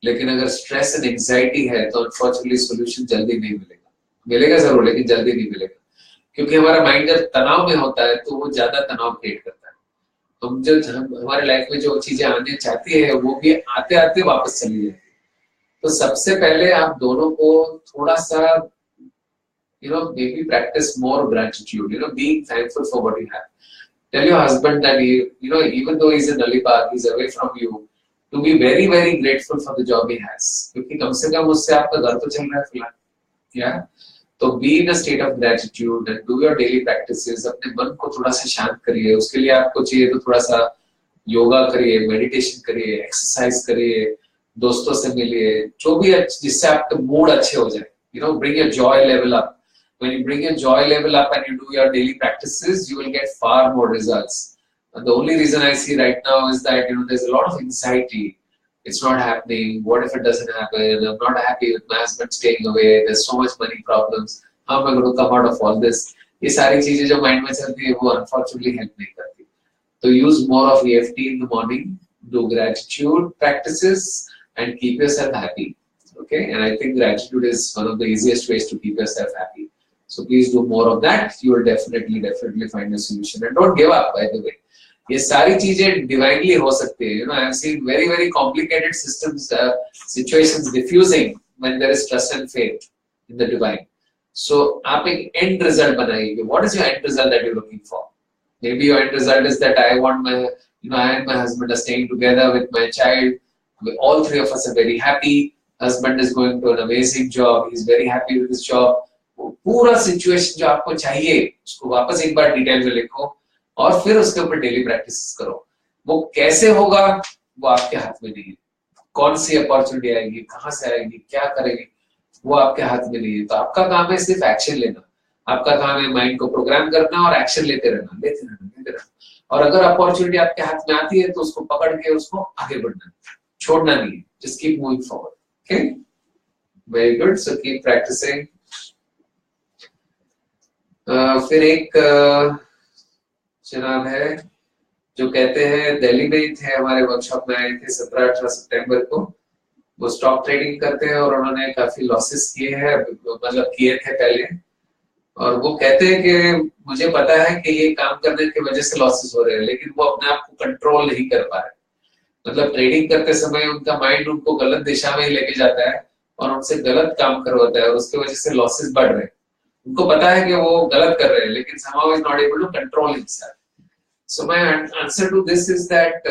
लेकिन अगर स्ट्रेस एंड एंजाइटी है तो अनफॉर्चुनेटली सोल्यूशन जल्दी नहीं मिलेगा जरूर, लेकिन जल्दी नहीं मिलेगा. क्योंकि हमारा माइंड जब तनाव में होता है तो वो ज्यादा तनाव क्रिएट करता है. हमारे लाइफ में जो चीजें आने चाहती है वो भी आते आते वापस चली जाती है. तो सबसे पहले आप दोनों को थोड़ा सा maybe practice more gratitude, being thankful for what you have. Tell your husband that even though he's in Alibag, he's away from you, to be very very grateful for the job he has. क्योंकि कम से कम उससे आपका घर तो चल रहा है फिलहाल. Yeah. तो be in a state of gratitude and do your daily practices. अपने मन को थोड़ा सा शांत करिए. उसके लिए आपको चाहिए तो थोड़ा सा योगा करिए, मेडिटेशन करिए, एक्सरसाइज करिए, दोस्तों से मिलिए, जो भी जिससे आपका मूड अच्छे हो जाए. Bring your joy level up. When you bring your joy level up and you do your daily practices, you will get far more results. And the only reason I see right now is that there's a lot of anxiety. It's not happening. What if it doesn't happen? I'm not happy with my husband staying away. There's so much money problems. How am I going to come out of all this? ये सारी चीजें जो माइंड में चलती है वो अनफॉर्चुनेटली हेल्प नहीं करती. तो use more of EFT in the morning. do gratitude practices, and keep yourself happy. Okay, and I think gratitude is one of the easiest ways to keep yourself happy. So please do more of that. You will definitely find a solution. And don't give up, by the way. ये सारी चीजें divinely हो सकती है. You know, I have seen very complicated systems, situations diffusing when there is trust and faith in the divine. So आप एक end result बनाइए. What is your end result that you're looking for? Maybe your end result is that I want my, I and my husband are staying together with my child. All three of us are very happy. Husband is going to an amazing job. He's very happy with his job. पूरा सिचुएशन जो आपको चाहिए उसको वापस एक बार डिटेल में लिखो और फिर उसके ऊपर डेली प्रैक्टिस करो. वो कैसे होगा वो आपके हाथ में नहीं है. कौन सी अपॉर्चुनिटी आएगी, कहां से आएगी, क्या करेगी, वो आपके हाथ में नहीं है. तो आपका काम है सिर्फ एक्शन लेना. आपका काम है माइंड को प्रोग्राम करना और एक्शन लेते रहना. और अगर अपॉर्चुनिटी आपके हाथ में आती है तो उसको पकड़ के उसको आगे बढ़ना, छोड़ना नहीं है. Just keep moving forward. Okay, very good. So keep practicing. फिर एक जनाब है जो कहते हैं दिल्ली में ही थे, हमारे वर्कशॉप में आए थे 17-18 सितंबर को. वो स्टॉक ट्रेडिंग करते हैं और उन्होंने काफी लॉसेस किए हैं, मतलब किए थे पहले. और वो कहते हैं कि मुझे पता है कि ये काम करने की वजह से लॉसेस हो रहे हैं, लेकिन वो अपने आप को कंट्रोल नहीं कर पा रहे. मतलब ट्रेडिंग करते समय उनका माइंड उनको गलत दिशा में ही लेके जाता है और उनसे गलत काम करवाता है और उसकी वजह से लॉसेस बढ़ रहे हैं. उनको पता है कि वो गलत कर रहे हैं, लेकिन somehow is not able to control himself. So my answer to this is that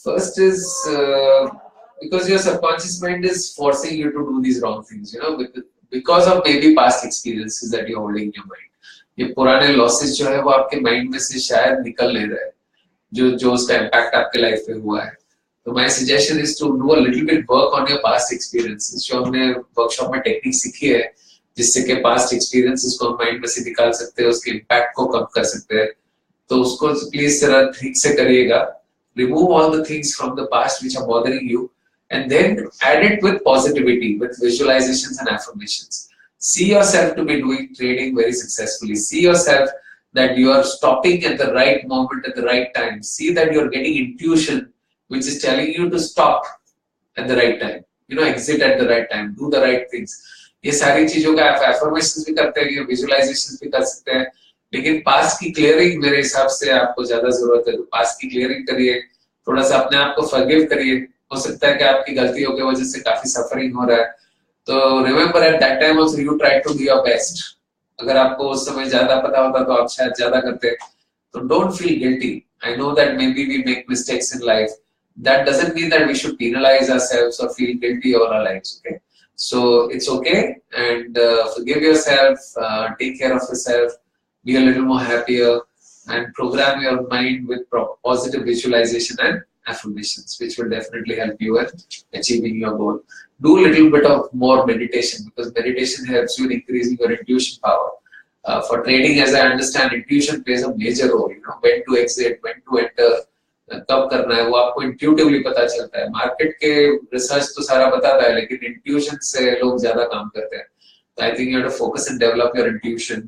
first is because your subconscious mind is forcing you to do these wrong things, because of maybe past experiences that you're holding in your mind. ये पुराने losses जो है वो आपके माइंड में से शायद निकल नहीं रहे, जो उसका इम्पैक्ट आपके लाइफ में हुआ है. So my suggestion is to do a little bit work on your past experiences. जो हमने वर्कशॉप में टेक्निक सीखी है जिससे कि पास्ट एक्सपीरियंसेस को माइंड में से निकाल सकते हैं, उसके इम्पैक्ट को कम कर सकते हैं. तो उसको प्लीज जरा ठीक से करिएगा. Remove all the things from the past which are bothering you and then add it with positivity, with visualizations and affirmations. See yourself to be doing trading very successfully. See yourself that you are stopping at the right moment at the right time. See that you are getting intuition which is telling you to stop at the right time, exit at the right time, do the right things. ये सारी चीजों का आप affirmations भी करते हैं, visualizations भी कर सकते हैं, लेकिन पास्ट की क्लियरिंग मेरे हिसाब से आपको ज्यादा जरूरत है. तो पास्ट की क्लियरिंग करिए, थोड़ा सा अपने आप को फॉरगिव करिए. हो सकता है कि आपकी गलतियों की वजह से काफी सफरिंग हो रहा है. तो remember at that time also you try to do your best. अगर आपको उस समय ज्यादा पता होता तो आप शायद ज्यादा करते. तो don't feel guilty. I know that maybe we make mistakes in life. That doesn't mean that we should penalize ourselves or feel guilty all our lives. Okay, so it's okay, and forgive yourself, take care of yourself, be a little more happier, and program your mind with positive visualization and affirmations, which will definitely help you in achieving your goal. Do a little bit of more meditation, because meditation helps you in increasing your intuition power. For trading, as I understand, intuition plays a major role. When to exit, when to enter, कब करना है, वो आपको इंट्यूटिवली पता चलता है. मार्केट के रिसर्च तो सारा बताता है, लेकिन इंट्यूशन से लोग ज्यादा काम करते हैं. तो I think you have to focus and develop your intuition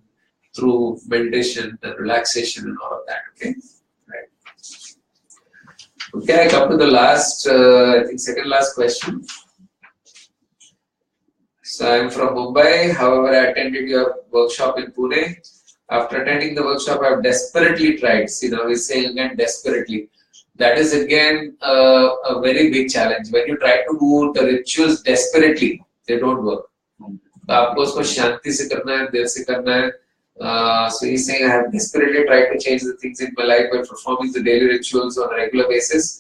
through meditation and relaxation and all of that. Okay, right. Okay, I come to the last, I think second last question. So I'm from Mumbai. However, I attended your workshop in Pune. After attending the workshop, I've desperately tried. See, now we're saying again desperately. That is again a very big challenge. When you try to do the rituals desperately, they don't work. तो आपको उसको शांति से करना है, देर से करना है. So he's saying I have desperately tried to change the things in my life by performing the daily rituals on a regular basis,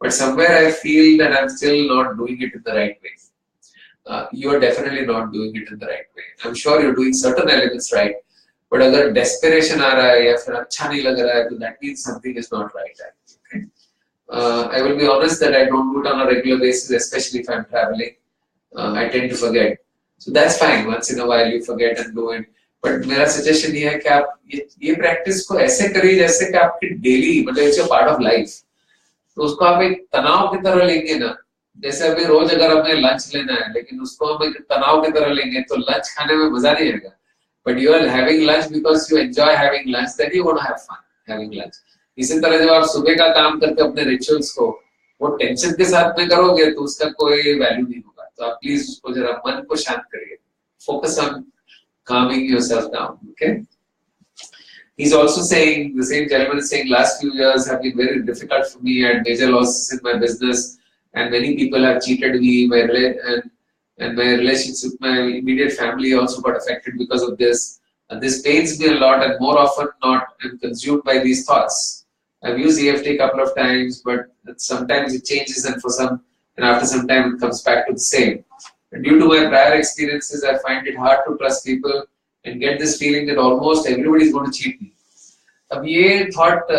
but somewhere I feel that I'm still not doing it in the right way. You are definitely not doing it in the right way. I'm sure you're doing certain elements right, but अगर desperation आ रहा है या फिर अच्छा नहीं लग रहा है, तो that means something is not right. Okay? I will be honest that I don't do it on a regular basis, especially if I'm traveling. I tend to forget. So that's fine. Once in a while you forget and do it. But मेरा suggestion ये है कि आप ये practice को ऐसे करिए जैसे कि आपकी daily, मतलब it's a part of life. तो उसको आप एक तनाव की तरह लेंगे ना. जैसे अभी रोज अगर हमें लंच लेना है, लेकिन उसको हम एक तनाव की तरह लेंगे तो लंच खाने में मजा नहीं आएगा. But you are having lunch because you enjoy having lunch, then you want to have fun. having lunch. इसी तरह जब आप सुबह का काम करके अपने रिचुअल्स को वो टेंशन के साथ में करोगे तो उसका कोई वैल्यू नहीं होगा. तो आप प्लीज उसको जरा मन को शांत करिए. Focus on calming yourself down. Okay. He's also saying, the same gentleman is saying, last few years have been very difficult for me. I had major losses in my business, and many people have cheated me. And my relationship with my immediate family also got affected because of this. This pains me a lot, and more often not, I'm consumed by these thoughts. I've used EFT a couple of times, but sometimes it changes, and after some time it comes back to the same. And due to my prior experiences, I find it hard to trust people and get this feeling that almost everybody is going to cheat me. अब ये thought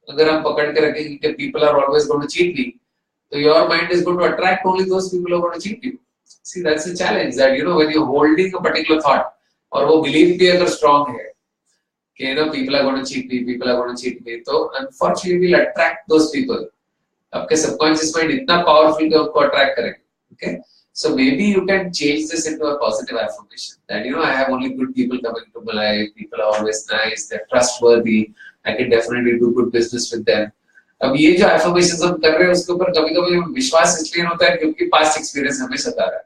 अगर हम पकड़ के रखेंगे कि people are always going to cheat me, so your mind is going to attract only those people who are going to cheat you. See, that's the challenge, that when you're holding a particular thought, और वो belief भी अगर strong है कि people are going to cheat me, people are going to cheat me, तो unfortunately will attract those people. आपके subconscious mind इतना powerful कि आपको attract करेगा. Okay, so maybe you can change this into a positive affirmation that I have only good people coming to my life. People are always nice. They're trustworthy. I can definitely do good business with them. अब ये जो affirmations हम कर रहे हैं उसके ऊपर कभी-कभी विश्वास इसलिए होता है क्योंकि past experience हमें सता रहा है.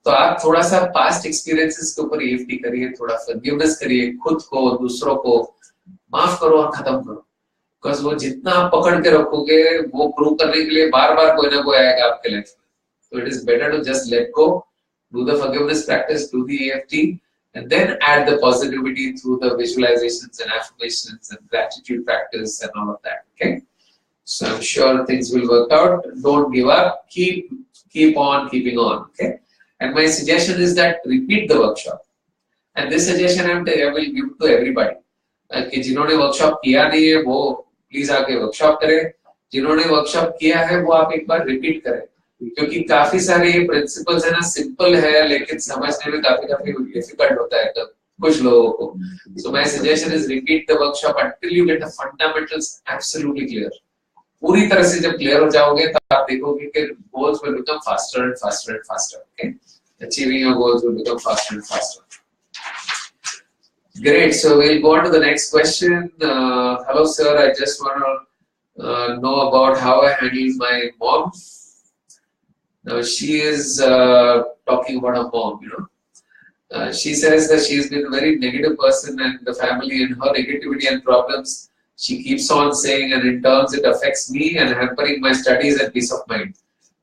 तो आप थोड़ा सा past experiences के ऊपर EFT करिए, थोड़ा forgiveness करिए, खुद को, दूसरों को माफ करो और खत्म करो. Because वो जितना आप पकड़ के रखोगे वो प्रूव करने के लिए बार-बार कोई ना कोई आएगा आपके लाइफ में. So it is better to just let go, do the forgiveness practice, do the EFT, and then add the positivity through the visualizations and affirmations and gratitude practice and all of that. Okay, so I'm sure things will work out. Don't give up. Keep on keeping on. Okay, and my suggestion is that repeat the workshop. And this suggestion I will give to everybody. कि जिन्होंने वर्कशॉप किया नहीं है वो प्लीज आके वर्कशॉप करें. जिन्होंने वर्कशॉप किया है वो आप एक बार रिपीट करें, क्योंकि काफी सारे ये प्रिंसिपल्स है ना, सिंपल है लेकिन समझने में काफी डिफिकल्ट होता है कुछ लोगों को. So my suggestion is repeat the workshop until you get the fundamentals absolutely clear. पूरी तरह से जब क्लियर हो जाओगे तब आप देखोगे कि goals will become faster and faster and faster. Okay, achieving your goals will become faster and faster. Great. So we'll go on to the next question. Hello, sir. I just want to know about how I handle my mom. Now, she is talking about her mom, she says that she's been a very negative person, and the family and her negativity and problems, she keeps on saying, and in turns it affects me and hampering my studies and peace of mind.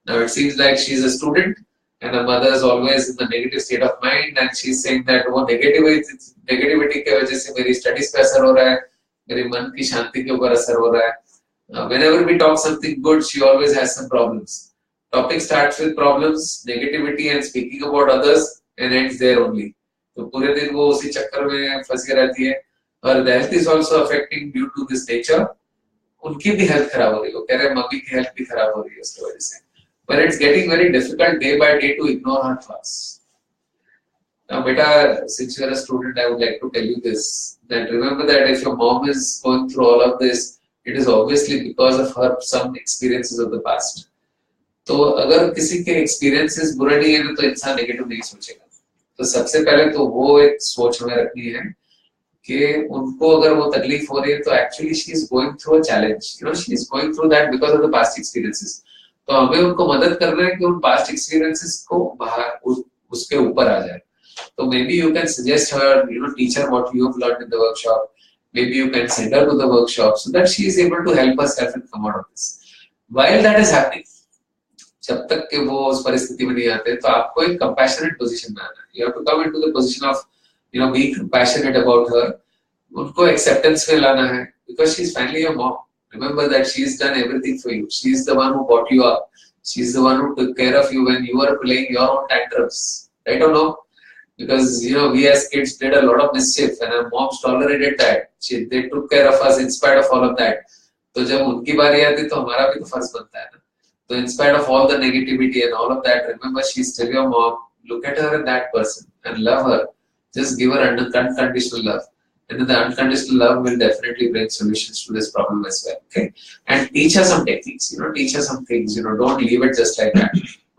Now, it seems like she's a student and her mother is always in the negative state of mind, and she's saying that वो negativity के वजह से मेरी studies पे असर हो रहा है, मेरे मन की शांति के ऊपर असर हो रहा है. Whenever we talk something good, she always has some problems. Topic starts with problems, negativity and speaking about others and ends there only. तो पूरे दिन वो उसी चक्कर में फंसी रहती है. और the health is also affecting due to this nature. उनकी भी health खराब हो रही है. वो कह रहे हैं मम्मी की health भी खराब हो रही है उसकी वजह से. But it's getting very difficult day by day to ignore her thoughts. Now, beta, since you're a student, I would like to tell you this, that remember that if your mom is going through all of this, it is obviously because of her some experiences of the past. तो अगर किसी के experiences बुरे नहीं है तो इंसान negative नहीं सोचेगा. तो सबसे पहले तो वो एक सोच में रखनी है कि उनको अगर वो तकलीफ हो रही है तो actually she is going through a challenge. She is going through that because of the past experiences. तो हमें उनको मदद करना है कि उन पास्ट एक्सपीरियंसेस को बाहर उसके ऊपर आ जाए. तो maybe you can suggest her, teach her what you have learned in the workshop. Maybe you can send her to the workshop so that she is able to help herself and come out of this. While that is happening, जब तक कि वो उस परिस्थिति में नहीं आते तो आपको एक compassionate position में आना है. You have to come into the position of being compassionate about her. उनको acceptance में लाना है because she is finally your mom. Remember that she's done everything for you. She's the one who brought you up. She's the one who took care of you when you were playing your own tantrums. Right or no? Because we as kids did a lot of mischief and our moms tolerated that. They took care of us in spite of all of that. तो जब उनकी बारी आती तो हमारा भी तो फर्ज बनता है ना. So in spite of all the negativity and all of that, remember she's still your mom. Look at her and that person and love her. Just give her unconditional love. And then the unconditional love will definitely bring solutions to this problem as well. Okay, and teach her some techniques. Teach her some things. Don't leave it just like that.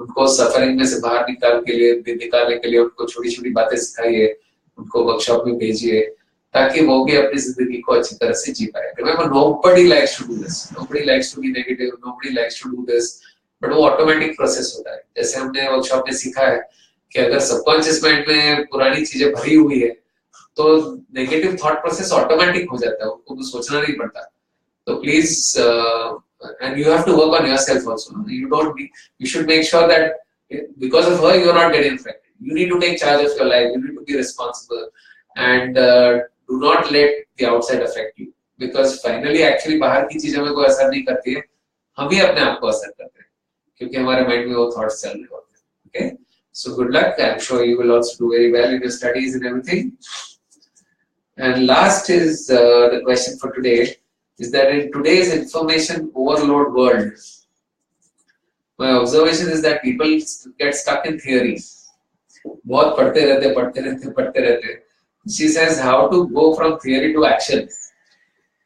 उनको suffering में से बाहर निकालने के लिए उनको छोटी-छोटी बातें सिखाइए, उनको वर्कशॉप में भेजिए ताकि वो भी अपनी जिंदगी को अच्छी तरह से जी पाए. Remember, nobody likes to do this. Nobody likes to be negative. Nobody likes to do this. But वो ऑटोमेटिक प्रोसेस होता है. जैसे हमने वर्कशॉप में सीखा है कि अगर सबकॉन्शियस माइंड में पुरानी चीजें भरी हुई है तो नेगेटिव थॉट प्रोसेस ऑटोमेटिक हो जाता है, उनको कुछ सोचना नहीं पड़ता. तो please, and you have to work on yourself also. You should make sure that because of her you are not getting affected. You need to take charge of your life. You need to be responsible, and do not let the outside affect you, because finally actually बाहर की चीजें में कोई असर नहीं करती है, हम ही अपने आप को असर करते हैं क्योंकि हमारे माइंड में वो थॉट्स चल रहे होते हैं. Okay, so good luck. I'm sure you will also do very well in your studies and everything. And last is the question for today is that in today's information overload world, my observation is that people get stuck in theory. बहुत पढ़ते रहते. She says how to go from theory to action.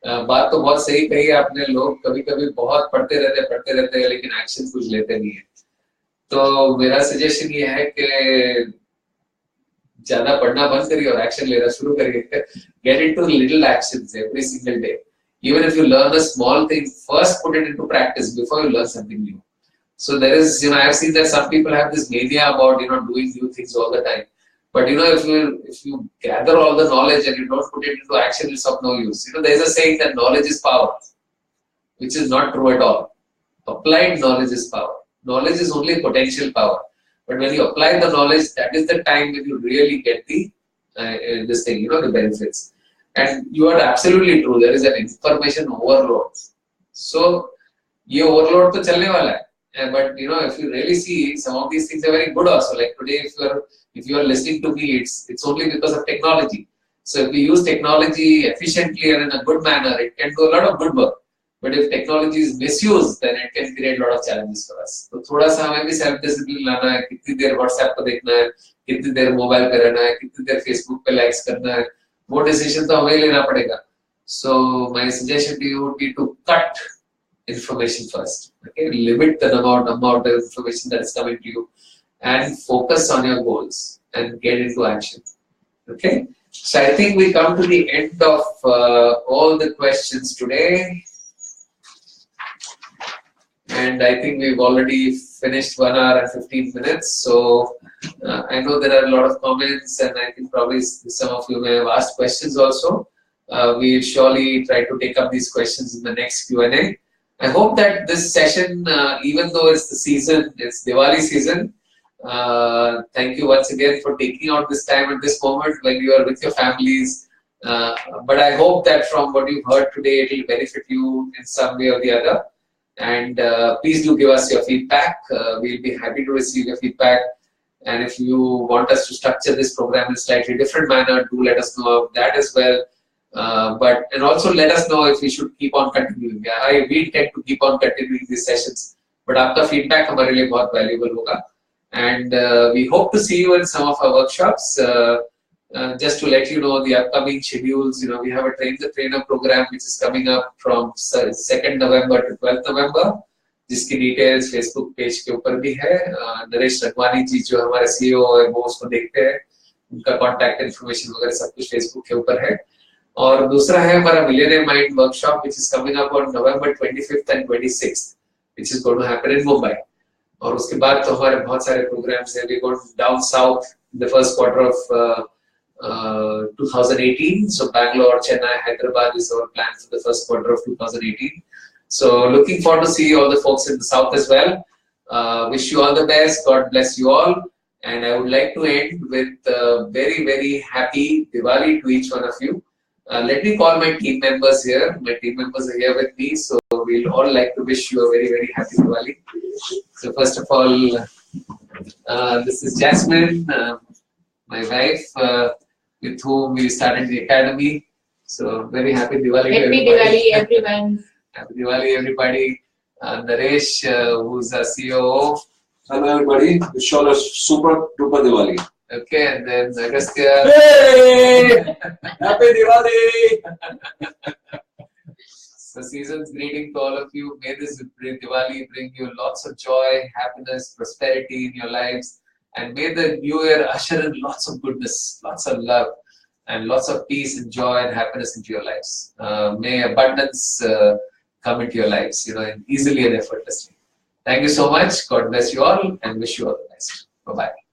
बात तो बहुत सही कही है आपने. लोग कभी-कभी बहुत पढ़ते रहते हैं लेकिन एक्शन कुछ लेते नहीं है. तो मेरा सजेशन ये है कि ज्यादा पढ़ना बंद करिए और एक्शन लेना शुरू करिए. Get into little actions every single day. Even if you learn a small thing, first put it into practice before you learn something new. So there is, I've seen that some people have this mania about, doing new things all the time. But if you gather all the knowledge and you don't put it into action, it's of no use. There's a saying that knowledge is power, which is not true at all. Applied knowledge is power. Knowledge is only potential power. But when you apply the knowledge, that is the time when you really get the the benefits. And you are absolutely true. There is an information overload. So, ये overload तो चलने वाला है. But if you really see, some of these things are very good also. Like today, if you are listening to me, it's only because of technology. So if we use technology efficiently and in a good manner, it can do a lot of good work. But if technology is misused, then it can create a lot of challenges for us. तो थोड़ा सा हमें भी self discipline लाना है. कितनी देर WhatsApp को देखना है, कितनी देर मोबाइल पे रहना है, कितनी देर Facebook पे likes करना है, वो decision तो हमें लेना पड़ेगा. So my suggestion to you would be to cut information first. Okay, limit the amount of information that is coming to you, and focus on your goals and get into action. Okay, so I think we come to the end of all the questions today. And I think we've already finished 1 hour and 15 minutes. So I know there are a lot of comments, and I think probably some of you may have asked questions also. We'll surely try to take up these questions in the next Q&A. I hope that this session, even though it's the season, it's Diwali season, thank you once again for taking out this time at this moment when you are with your families. But I hope that from what you've heard today, it will benefit you in some way or the other. And please do give us your feedback. We'll be happy to receive your feedback. And if you want us to structure this program in a slightly different manner, do let us know of that as well. And also let us know if we should keep on continuing. We intend to keep on continuing these sessions. But आपका feedback हमारे लिए बहुत valuable होगा. And we hope to see you in some of our workshops. Just to let you know the upcoming schedules, we have a Train the Trainer program which is coming up from 2nd November to 12th November. जिसकी details Facebook page के ऊपर भी है. नरेश रखवानी जी जो हमारे CEO है वो उसको देखते हैं. उनका contact information वगैरह सब कुछ Facebook के ऊपर है. और दूसरा है हमारा Millionaire Mind workshop which is coming up on November 25th and 26th, which is going to happen in Mumbai. और उसके बाद तो हमारे बहुत सारे programs हैं. We're going down south in the first quarter of 2018. So Bangalore, Chennai, Hyderabad is our plan for the first quarter of 2018. So looking forward to see all the folks in the south as well. Wish you all the best. God bless you all. And I would like to end with very, very happy Diwali to each one of you. Let me call my team members here. My team members are here with me. So we'll all like to wish you a very, very happy Diwali. So first of all, this is Jasmine, my wife, with whom we started the academy. So very happy Diwali. Happy Diwali, everyone. Happy Diwali, everybody. Naresh, who's our COO. Hello, everybody. Wish you all a super duper Diwali. Okay, and then Agastya. Hey! Happy Diwali! So season's greeting to all of you. May this Diwali bring you lots of joy, happiness, prosperity in your lives. And may the new year usher in lots of goodness, lots of love. and lots of peace and joy and happiness into your lives. May abundance come into your lives, easily and effortlessly. Thank you so much. God bless you all and wish you all the best. Bye-bye.